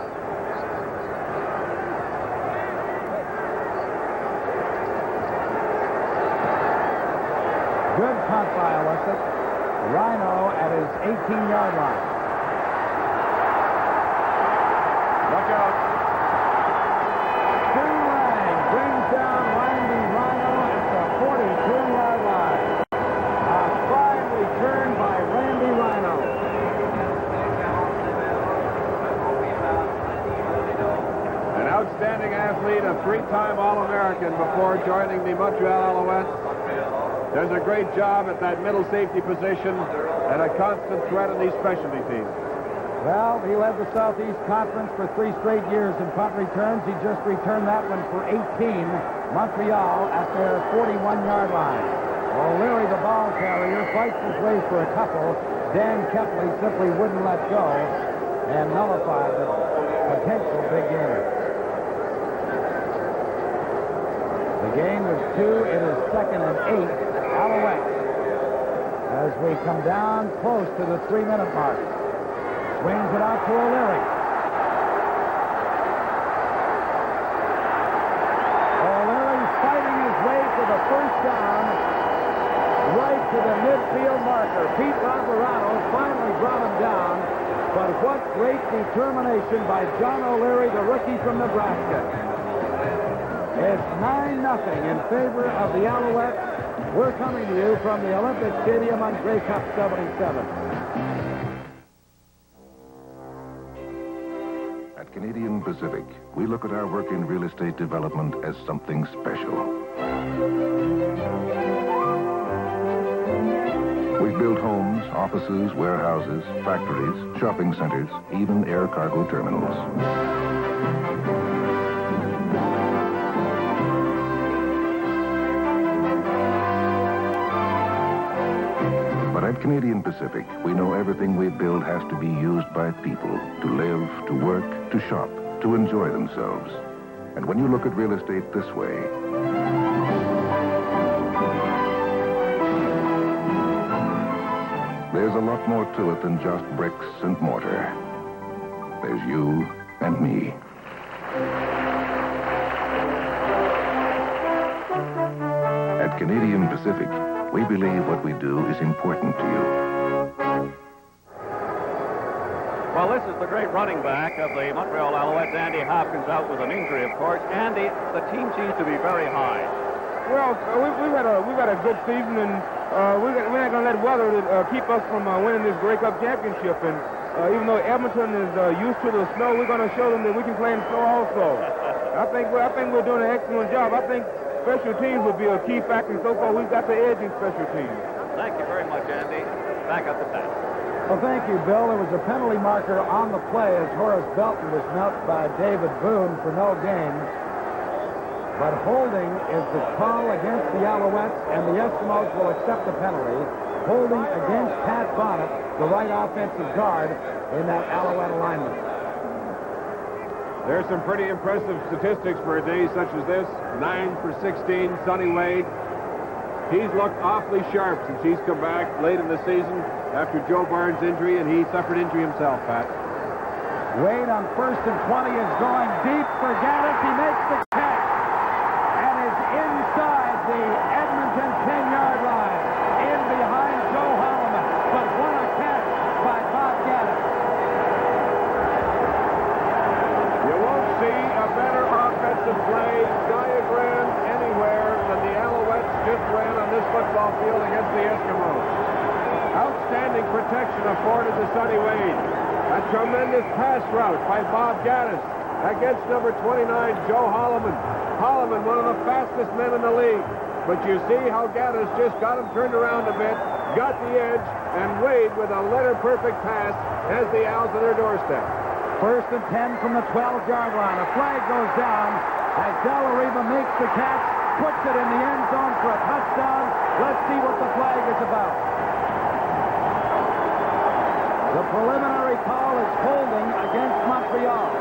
Good punt by Alyssa. Rhino at his 18-yard line. Look out. a three-time All-American before joining the Montreal Alouettes. Does a great job at that middle safety position and a constant threat in these specialty teams. Well, he led the Southeast Conference for 3 straight years in punt returns. He just returned that one for 18. Montreal at their 41-yard line. O'Leary, the ball carrier, fights his way for a couple. Dan Kepley simply wouldn't let go and nullified the potential big gainer. The gain was 2. It is 2nd and 8. Alouettes as we come down close to the 3-minute mark. Swings it out to O'Leary. O'Leary fighting his way for the first down right to the midfield marker. Pete Laverano finally brought him down, but what great determination by John O'Leary, the rookie from Nebraska. It's 9-0 in favor of the Alouettes. We're coming to you from the Olympic Stadium on Grey Cup 77. At Canadian Pacific, we look at our work in real estate development as something special. We've built homes, offices, warehouses, factories, shopping centers, even air cargo terminals. But at Canadian Pacific, we know everything we build has to be used by people to live, to work, to shop, to enjoy themselves. And when you look at real estate this way, there's a lot more to it than just bricks and mortar. There's you and me. At Canadian Pacific, we believe what we do is important to you. Well, this is the great running back of the Montreal Alouettes, Andy Hopkins, out with an injury, of course. Andy, the team seems to be very high. Well, we've had a good season, and we're not going to let weather keep us from winning this Grey Cup championship. And even though Edmonton is used to the snow, we're going to show them that we can play in snow also. I think we're doing an excellent job. I think special teams would be a key factor, and so far we've got the edge in special teams. Thank you very much, Andy. Back up to Pat. Well, thank you, Bill. There was a penalty marker on the play as Horace Belton was knelt by David Boone for no gain. But holding is the call against the Alouettes, and the Eskimos will accept the penalty. Holding against Pat Bonnet, the right offensive guard in that Alouette alignment. There's some pretty impressive statistics for a day such as this. 9 for 16, Sonny Wade. He's looked awfully sharp since he's come back late in the season after Joe Barnes' injury, and he suffered injury himself, Pat. Wade on 1st and 20 is going deep for Gaddis. He makes the catch and is inside the Edmonton 10-yard line, in behind Joe Holloman. But what a catch by Bob Gaddis. You won't see a better offensive play diagram anywhere than the Alouettes just ran on this football field against the Eskimos. Outstanding protection afforded to Sonny Wade. A tremendous pass route by Bob Gaddis against number 29, Joe Holloman. Holloman, one of the fastest men in the league. But you see how Gaddis just got him turned around a bit, got the edge, and Wade with a letter-perfect pass has the Owls at their doorstep. 1st and 10 from the 12-yard line. A flag goes down as Delariva makes the catch, puts it in the end zone for a touchdown. Let's see what the flag is about. The preliminary call is holding against Montreal.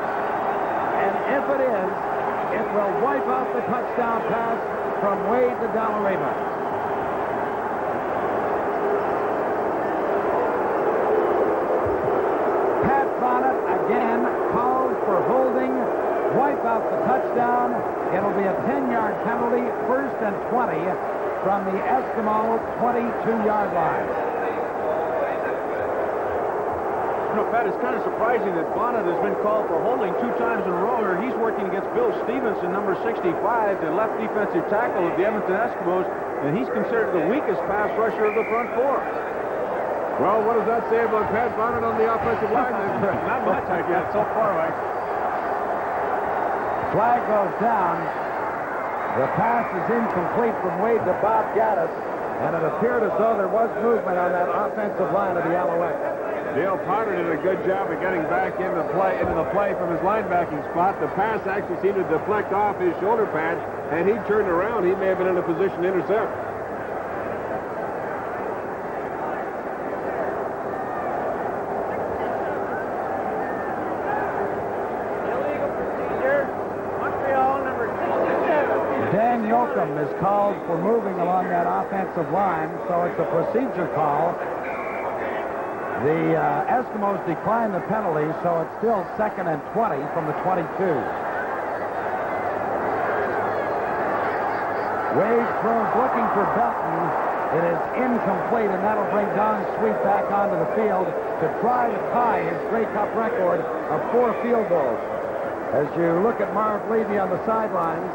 And if it is, it will wipe out the touchdown pass from Wade to Delariva. Pat Bonnet again calls for holding, wipe out the touchdown. It'll be a 10-yard penalty, 1st and 20 from the Eskimo 22-yard line. You know, Pat, it's kind of surprising that Bonnet has been called for holding 2 times in a row here. He's working against Bill Stevenson, number 65, the left defensive tackle of the Edmonton Eskimos, and he's considered the weakest pass rusher of the front 4. Well, what does that say about Pat Bonnet on the offensive line? Not much, I guess, so far, right? Flag goes down. The pass is incomplete from Wade to Bob Gaddis, and it appeared as though there was movement on that offensive line of the Alouettes. Dale Potter did a good job of getting back into the play from his linebacking spot. The pass actually seemed to deflect off his shoulder pad, and he turned around. He may have been in a position to intercept. Is called for moving along that offensive line, so it's a procedure call. The Eskimos declined the penalty, so it's still 2nd and 20 from the 22. Wade throws looking for Belton. It is incomplete, and that'll bring Don Sweet back onto the field to try to tie his Grey Cup record of 4 field goals. As you look at Marv Levy on the sidelines,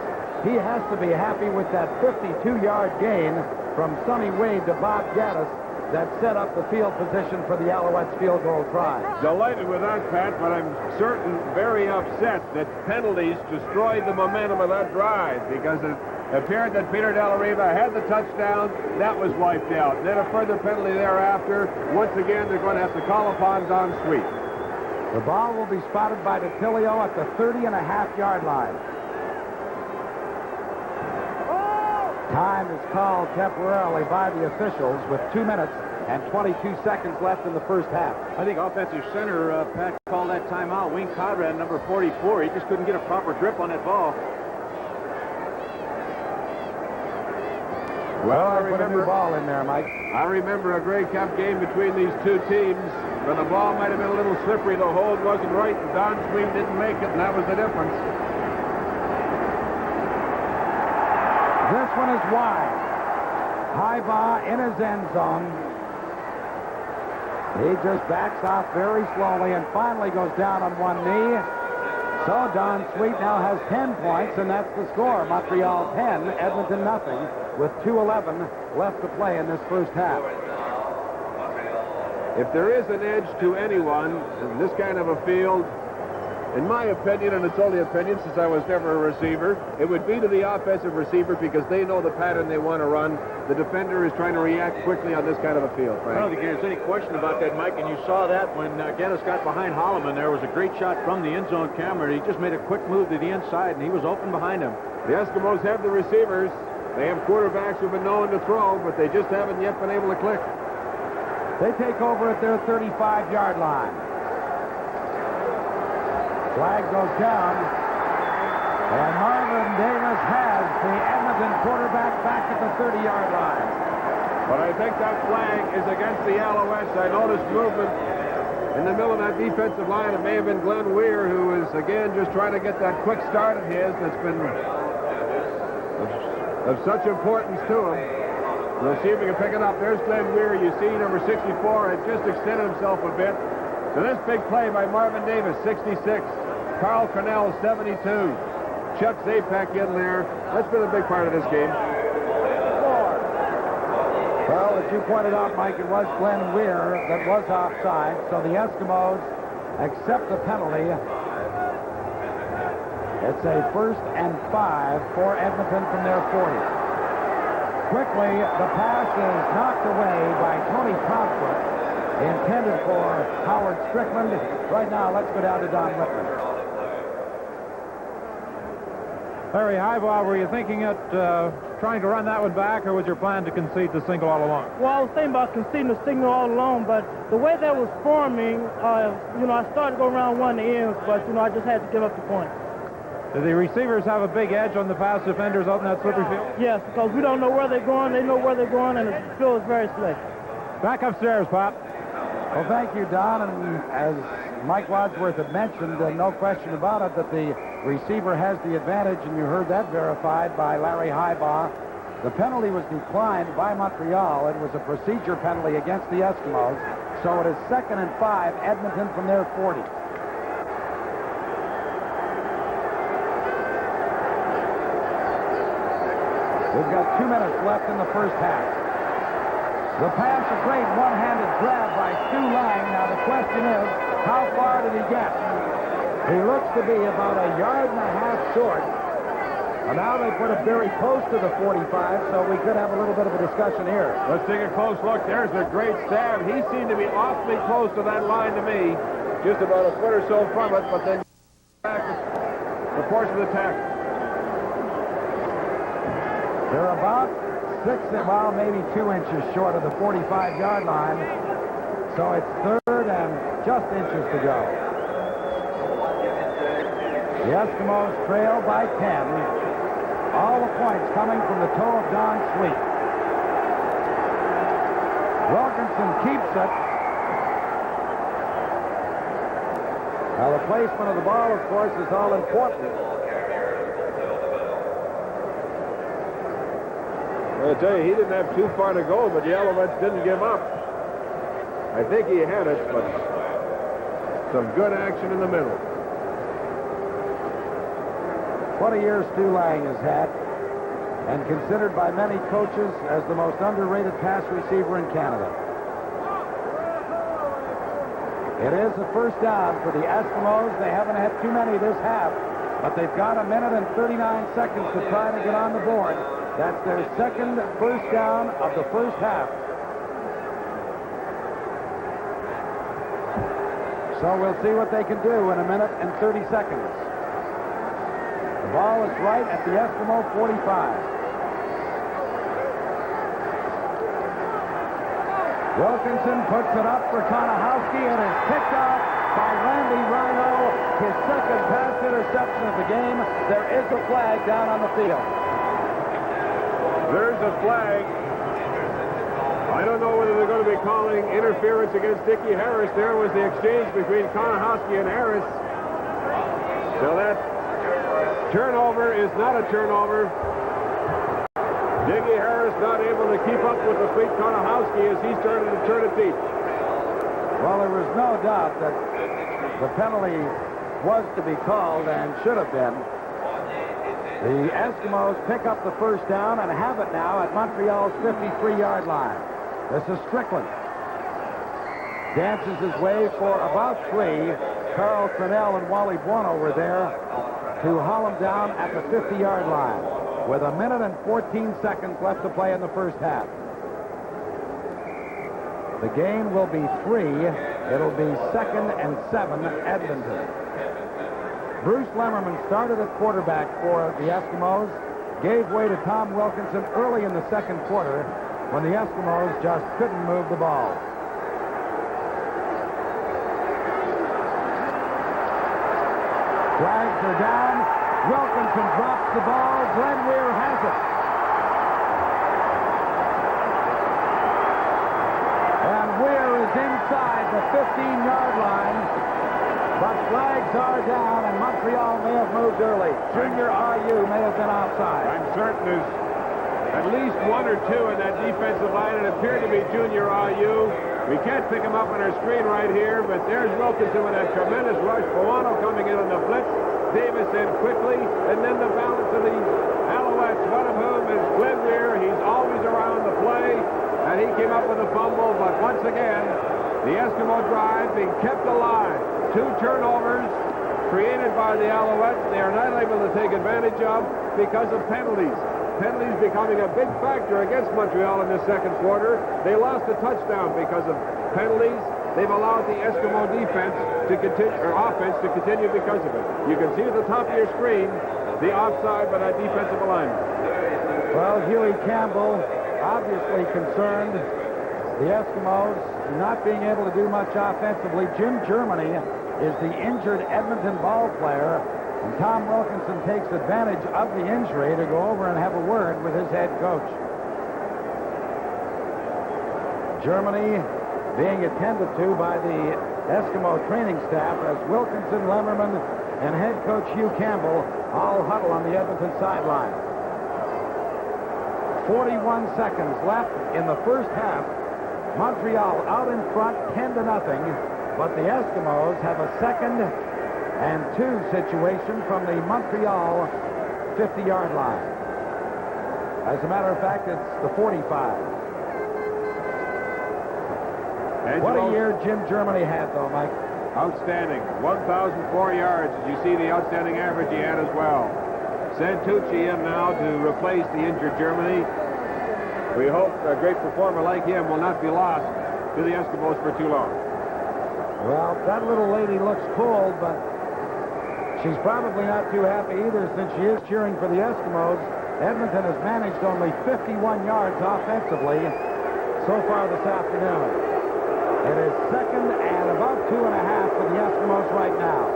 he has to be happy with that 52-yard gain from Sonny Wade to Bob Gaddis that set up the field position for the Alouettes field goal try. Delighted with that, Pat, but I'm certain very upset that penalties destroyed the momentum of that drive, because it appeared that Peter Della Riva had the touchdown. That was wiped out. Then a further penalty thereafter. Once again, they're going to have to call upon Don Sweet. The ball will be spotted by DeTilio at the 30.5-yard line. Time is called temporarily by the officials with 2 minutes and 22 seconds left in the first half. I think offensive center, Pat, called that timeout. Wayne Conrad, number 44. He just couldn't get a proper grip on that ball. Well, I put a new ball in there, Mike. I remember a Grey Cup game between these two teams, but the ball might have been a little slippery. The hold wasn't right, and Don Sweet didn't make it, and that was the difference. This one is wide. Highbaugh in his end zone. He just backs off very slowly and finally goes down on one knee. So Don Sweet now has 10 points, and that's the score. Montreal 10, Edmonton nothing, with 2:11 left to play in this first half. If there is an edge to anyone in this kind of a field, in my opinion, and it's only opinion since I was never a receiver, it would be to the offensive receiver, because they know the pattern they want to run. The defender is trying to react quickly on this kind of a field, Frank. I don't think there's any question about that, Mike, and you saw that when Gaddis got behind Holloman. There was a great shot from the end zone camera. He just made a quick move to the inside, and he was open behind him. The Eskimos have the receivers. They have quarterbacks who've been known to throw, but they just haven't yet been able to click. They take over at their 35-yard line. Flag goes down, and Marvin Davis has the Edmonton quarterback back at the 30-yard line. But I think that flag is against the Alouettes. I noticed movement in the middle of that defensive line. It may have been Glenn Weir, who is, again, just trying to get that quick start of his that's been of such importance to him. We'll see if we can pick it up. There's Glenn Weir. You see number 64 had just extended himself a bit. So this big play by Marvin Davis, 66. Carl Cornell, 72. Chuck Zapek in there. That's been a big part of this game. Well, as you pointed out, Mike, it was Glenn Weir that was offside, so the Eskimos accept the penalty. It's a 1st and 5 for Edmonton from their 40. Quickly, the pass is knocked away by Tony Proudfoot, intended for Howard Strickland. Right now, let's go down to Don Whitman. Larry Highbaugh, were you thinking at trying to run that one back, or was your plan to concede the single all along? Well, I was thinking about conceding the signal all along, but the way that was forming, I started to go around one of the ends, but, I just had to give up the point. Do the receivers have a big edge on the pass defenders out in that slippery field? Yes, because we don't know where they're going, they know where they're going, and the field is very slick. Back upstairs, Pop. Well, thank you, Don. And as Mike Wadsworth had mentioned, no question about it, that the receiver has the advantage, and you heard that verified by Larry Highbaugh. The penalty was declined by Montreal. It was a procedure penalty against the Eskimos. So it is 2nd and 5, Edmonton from their 40. We've got 2 minutes left in the first half. The pass, a great one-handed grab by Stu Lang. Now the question is, how far did he get? He looks to be about 1.5 yards short. And now they put it very close to the 45, so we could have a little bit of a discussion here. Let's take a close look. There's a great stab. He seemed to be awfully close to that line to me. Just about a foot or so from it, but then back the force of the tackle. They're about 6, maybe 2 inches short of the 45-yard line. So it's third and just inches to go. The Eskimos trail by 10. All the points coming from the toe of Don Sweet. Wilkinson keeps it. Now the placement of the ball, of course, is all important. Well, I tell you, he didn't have too far to go, but the Alouettes didn't give up. I think he had it, but some good action in the middle. What a year Stu Lang has had, and considered by many coaches as the most underrated pass receiver in Canada. It is a first down for the Eskimos. They haven't had too many this half, but they've got 1 minute and 39 seconds to try to get on the board. That's their second first down of the first half. So we'll see what they can do in 1 minute and 30 seconds. The ball is right at the Eskimo 45. Wilkinson puts it up for Konahowski, and is picked off by Randy Rhino. His second pass interception of the game. There is a flag down on the field. There's a flag. I don't know whether they're going to be calling interference against Dickie Harris. There was the exchange between Konahowski and Harris. So that turnover is not a turnover. Dickie Harris not able to keep up with the fleet Konahowski as he started to turn it deep. Well, there was no doubt that the penalty was to be called and should have been. The Eskimos pick up the first down and have it now at Montreal's 53-yard line. This is Strickland. Dances his way for about 3. Carl Cronell and Wally Buono were there to haul him down at the 50-yard line with 1 minute and 14 seconds left to play in the first half. The gain will be 3. It'll be 2nd and 7, Edmonton. Bruce Lemmerman started at quarterback for the Eskimos, gave way to Tom Wilkinson early in the second quarter when the Eskimos just couldn't move the ball. Flags are down. Wilkinson drops the ball. Glenn Weir has it. And Weir is inside the 15-yard line. But flags are down, and Montreal may have moved early. Junior RU may have been outside. I'm certain there's at least 1 or 2 in that defensive line. It appeared to be Junior RU. We can't pick him up on our screen right here, but there's Wilkinson with that tremendous rush. Buono coming in on the blitz. Davis in quickly, and then the balance of the Alouettes, one of whom is Glenn Weir. He's always around the play, and he came up with a fumble, but once again, the Eskimo drive being kept alive. 2 turnovers created by the Alouettes. They are not able to take advantage of because of penalties. Penalties becoming a big factor against Montreal in the second quarter. They lost a touchdown because of penalties. They've allowed the Eskimo defense to continue, or offense to continue because of it. You can see at the top of your screen the offside by that defensive alignment. Well, Huey Campbell obviously concerned. The Eskimos not being able to do much offensively. Jim Germany is the injured Edmonton ball player, and Tom Wilkinson takes advantage of the injury to go over and have a word with his head coach. Germany being attended to by the Eskimo training staff as Wilkinson, Lemmerman, and head coach Hugh Campbell all huddle on the Edmonton sideline. 41 seconds left in the first half. Montreal out in front 10-0, but the Eskimos have a 2nd and 2 situation from the Montreal 50-yard line. As a matter of fact, it's the 45. What a year Jim Germany had, though, Mike. Outstanding. 1,004 yards. As you see the outstanding average he had as well. Santucci in now to replace the injured Germany. We hope a great performer like him will not be lost to the Eskimos for too long. Well, that little lady looks cold, but she's probably not too happy either since she is cheering for the Eskimos. Edmonton has managed only 51 yards offensively so far this afternoon. It is second and about 2.5 for the Eskimos right now.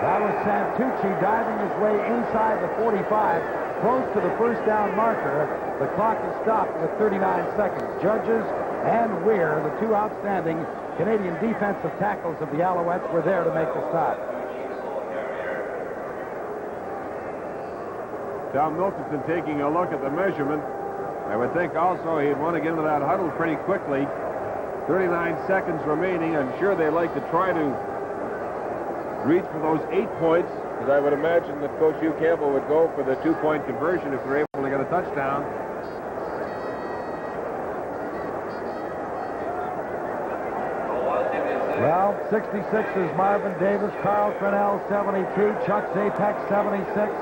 That was Santucci diving his way inside the 45, close to the first down marker. The clock is stopped with 39 seconds. Judges and Weir, the two outstanding Canadian defensive tackles of the Alouettes, were there to make the stop. Tom Wilkinson taking a look at the measurement. I would think also he'd want to get into that huddle pretty quickly. 39 seconds remaining. I'm sure they like to try to reach for those 8 points, because I would imagine that Coach Hugh Campbell would go for the 2-point conversion if they're able to get a touchdown. Well, 66 is Marvin Davis, Carl Cronell 72, Chuck Zapex 76.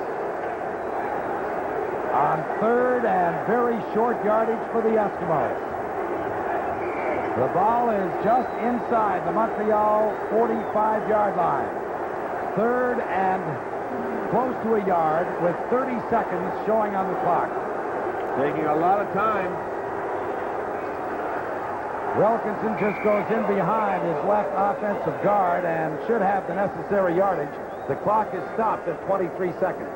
On third and very short yardage for the Eskimos. The ball is just inside the Montreal 45-yard line. Third and close to a yard with 30 seconds showing on the clock. Taking a lot of time. Wilkinson just goes in behind his left offensive guard and should have the necessary yardage. The clock is stopped at 23 seconds.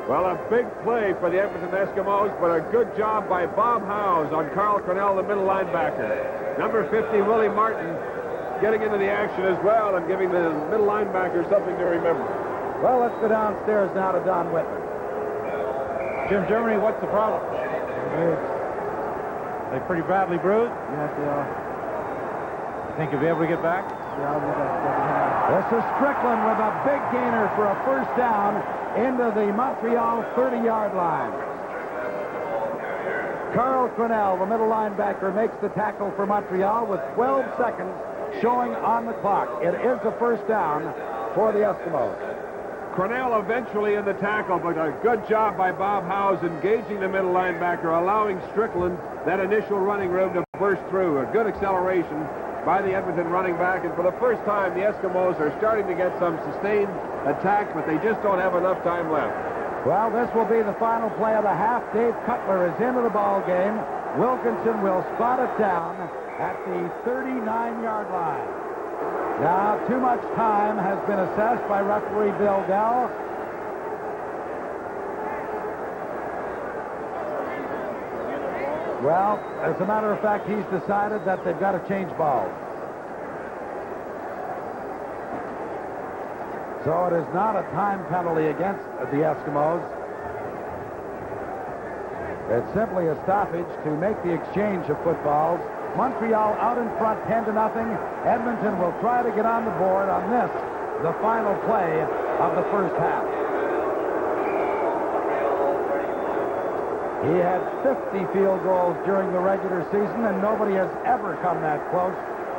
Well, a big play for the Edmonton Eskimos, but a good job by Bob Howes on Carl Cronell, the middle linebacker. Number 50, Willie Martin, getting into the action as well and giving the middle linebacker something to remember. Well, let's go downstairs now to Don Whitman. Jim, Germany, what's the problem? They pretty badly bruised? Yes, they are. You think you'll be able to get back? Yeah, I'll be back. This is Strickland with a big gainer for a first down into the Montreal 30-yard line. Carl Cronell, the middle linebacker, makes the tackle for Montreal with 12 seconds showing on the clock. It is a first down for the Eskimos. Cronell eventually in the tackle, but a good job by Bob Howes engaging the middle linebacker, allowing Strickland that initial running room to burst through. A good acceleration by the Edmonton running back, and for the first time, the Eskimos are starting to get some sustained attack, but they just don't have enough time left. Well, this will be the final play of the half. Dave Cutler is into the ball game. Wilkinson will spot it down at the 39-yard line. Now, too much time has been assessed by referee Bill Dell. Well, as a matter of fact, he's decided that they've got to change balls. So it is not a time penalty against the Eskimos. It's simply a stoppage to make the exchange of footballs. Montreal out in front 10-0. Edmonton will try to get on the board on this, the final play of the first half. He had 50 field goals during the regular season, and nobody has ever come that close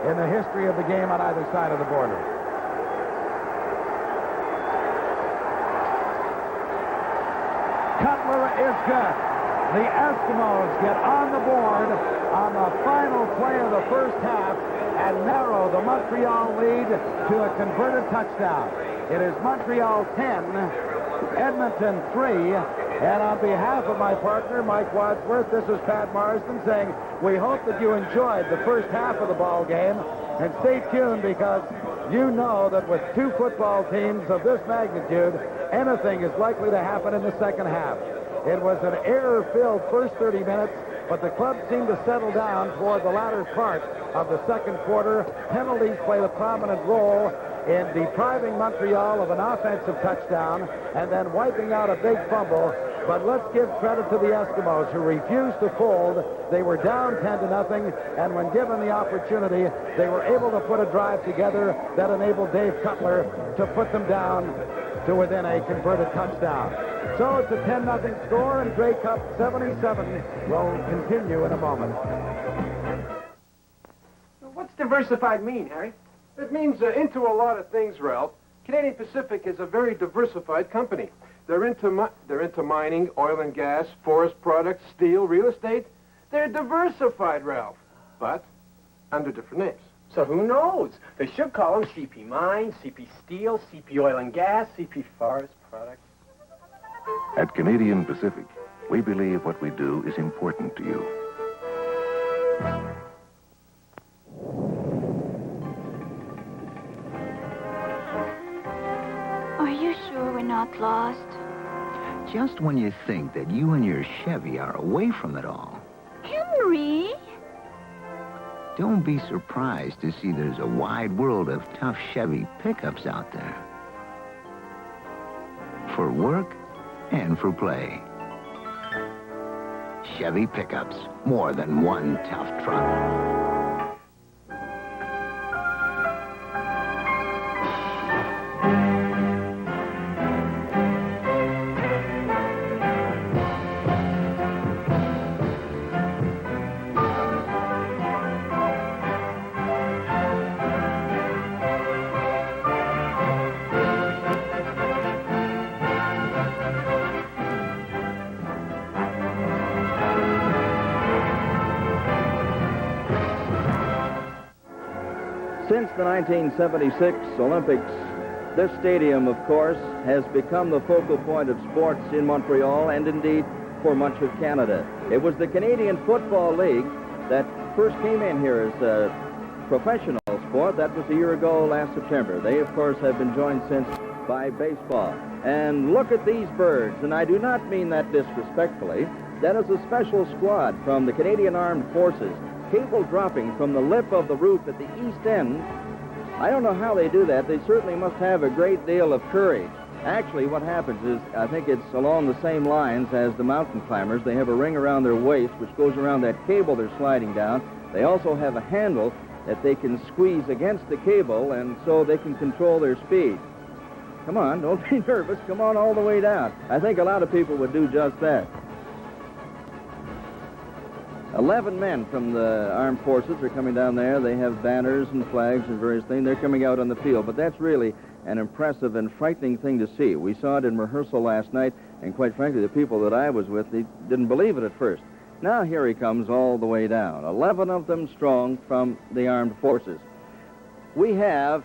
in the history of the game on either side of the border. Cutler is good. The Eskimos get on the board on the final play of the first half and narrow the Montreal lead to a converted touchdown. It is Montreal 10, Edmonton 3, and on behalf of my partner, Mike Wadsworth, this is Pat Marsden saying we hope that you enjoyed the first half of the ball game, and stay tuned because you know that with two football teams of this magnitude, anything is likely to happen in the second half. It was an error-filled first 30 minutes, but the club seemed to settle down toward the latter part of the second quarter. Penalties played a prominent role in depriving Montreal of an offensive touchdown and then wiping out a big fumble. But let's give credit to the Eskimos, who refused to fold. They were down 10-0, and when given the opportunity, they were able to put a drive together that enabled Dave Cutler to put them down to within a converted touchdown. So it's a 10-0 score, and Grey Cup 77 will continue in a moment. What's the diversified mean, Harry? It means into a lot of things, Ralph. Canadian Pacific is a very diversified company. They're into mining, oil and gas, forest products, steel, real estate. They're diversified, Ralph, but under different names. So who knows? They should call them CP Mines, CP Steel, CP Oil and Gas, CP Forest Products. At Canadian Pacific, we believe what we do is important to you. Are you sure we're not lost? Just when you think that you and your Chevy are away from it all, Henry! don't be surprised to see there's a wide world of tough Chevy pickups out there. For work and for play. Chevy pickups, more than one tough truck. Since the 1976 Olympics, this stadium, of course, has become the focal point of sports in Montreal and indeed for much of Canada. It was the Canadian Football League that first came in here as a professional sport. That was a year ago last September. They, of course, have been joined since by baseball. And look at these birds, and I do not mean that disrespectfully. That is a special squad from the Canadian Armed Forces. Cable dropping from the lip of the roof at the east end. I don't know how they do that. They certainly must have a great deal of courage. Actually, what happens is, I think it's along the same lines as the mountain climbers. They have a ring around their waist, which goes around that cable they're sliding down. They also have a handle that they can squeeze against the cable, and so they can control their speed. Come on, don't be nervous. Come on all the way down. I think a lot of people would do just that. 11 men from the armed forces are coming down there. They have banners and flags and various things. They're coming out on the field, but that's really an impressive and frightening thing to see. We saw it in rehearsal last night, and quite frankly, the people that I was with, they didn't believe it at first. Now here he comes all the way down. 11 of them strong from the armed forces. We have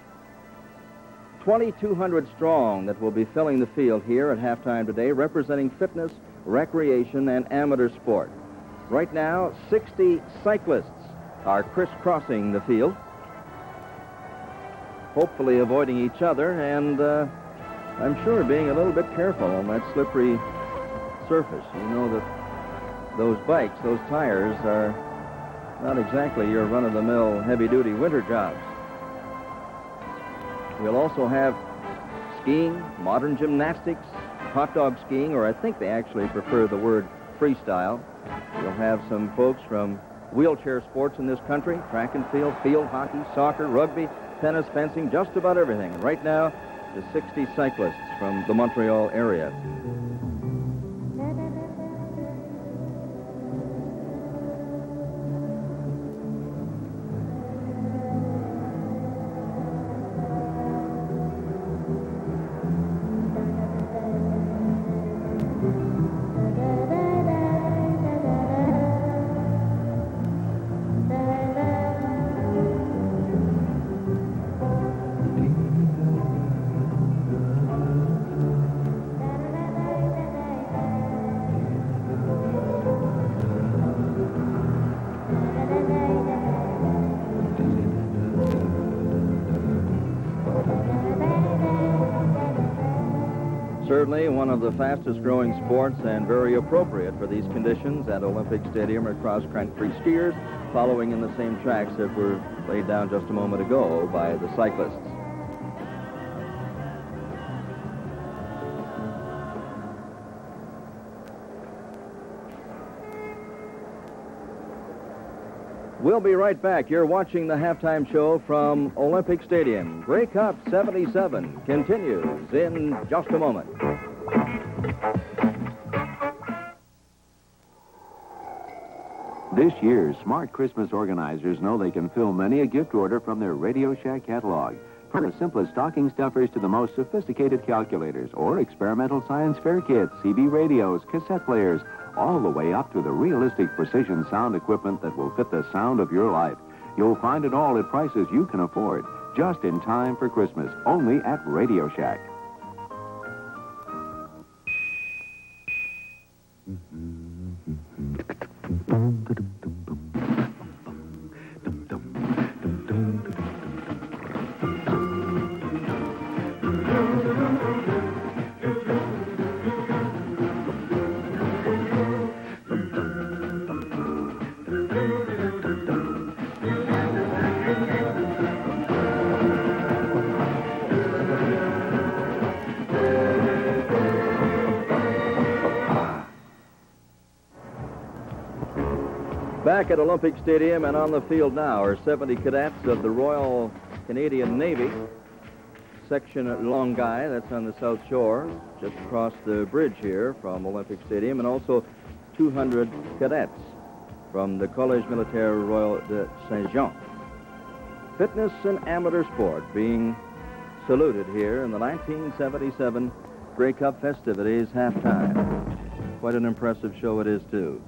2,200 strong that will be filling the field here at halftime today, representing fitness, recreation, and amateur sport. Right now, 60 cyclists are crisscrossing the field, hopefully avoiding each other, and I'm sure being a little bit careful on that slippery surface. You know that those bikes, those tires, are not exactly your run-of-the-mill heavy-duty winter jobs. We'll also have skiing, modern gymnastics, hot dog skiing, or I think they actually prefer the word freestyle. You'll have some folks from wheelchair sports in this country, track and field hockey, soccer, rugby, tennis, fencing, just about everything. And right now, the 60 cyclists from the Montreal area. Certainly one of the fastest growing sports and very appropriate for these conditions at Olympic Stadium are cross-country skiers, following in the same tracks that were laid down just a moment ago by the cyclists. We'll be right back. You're watching the halftime show from Olympic Stadium. Grey Cup 77 continues in just a moment. This year, smart Christmas organizers know they can fill many a gift order from their Radio Shack catalog. From the simplest stocking stuffers to the most sophisticated calculators or experimental science fair kits, CB radios, cassette players, all the way up to the realistic precision sound equipment that will fit the sound of your life. You'll find it all at prices you can afford, just in time for Christmas, only at Radio Shack. Back at Olympic Stadium and on the field now are 70 cadets of the Royal Canadian Navy, section at Longueuil, that's on the South Shore, just across the bridge here from Olympic Stadium, and also 200 cadets from the Collège Militaire Royal de Saint-Jean. Fitness and amateur sport being saluted here in the 1977 Grey Cup festivities halftime. Quite an impressive show it is, too.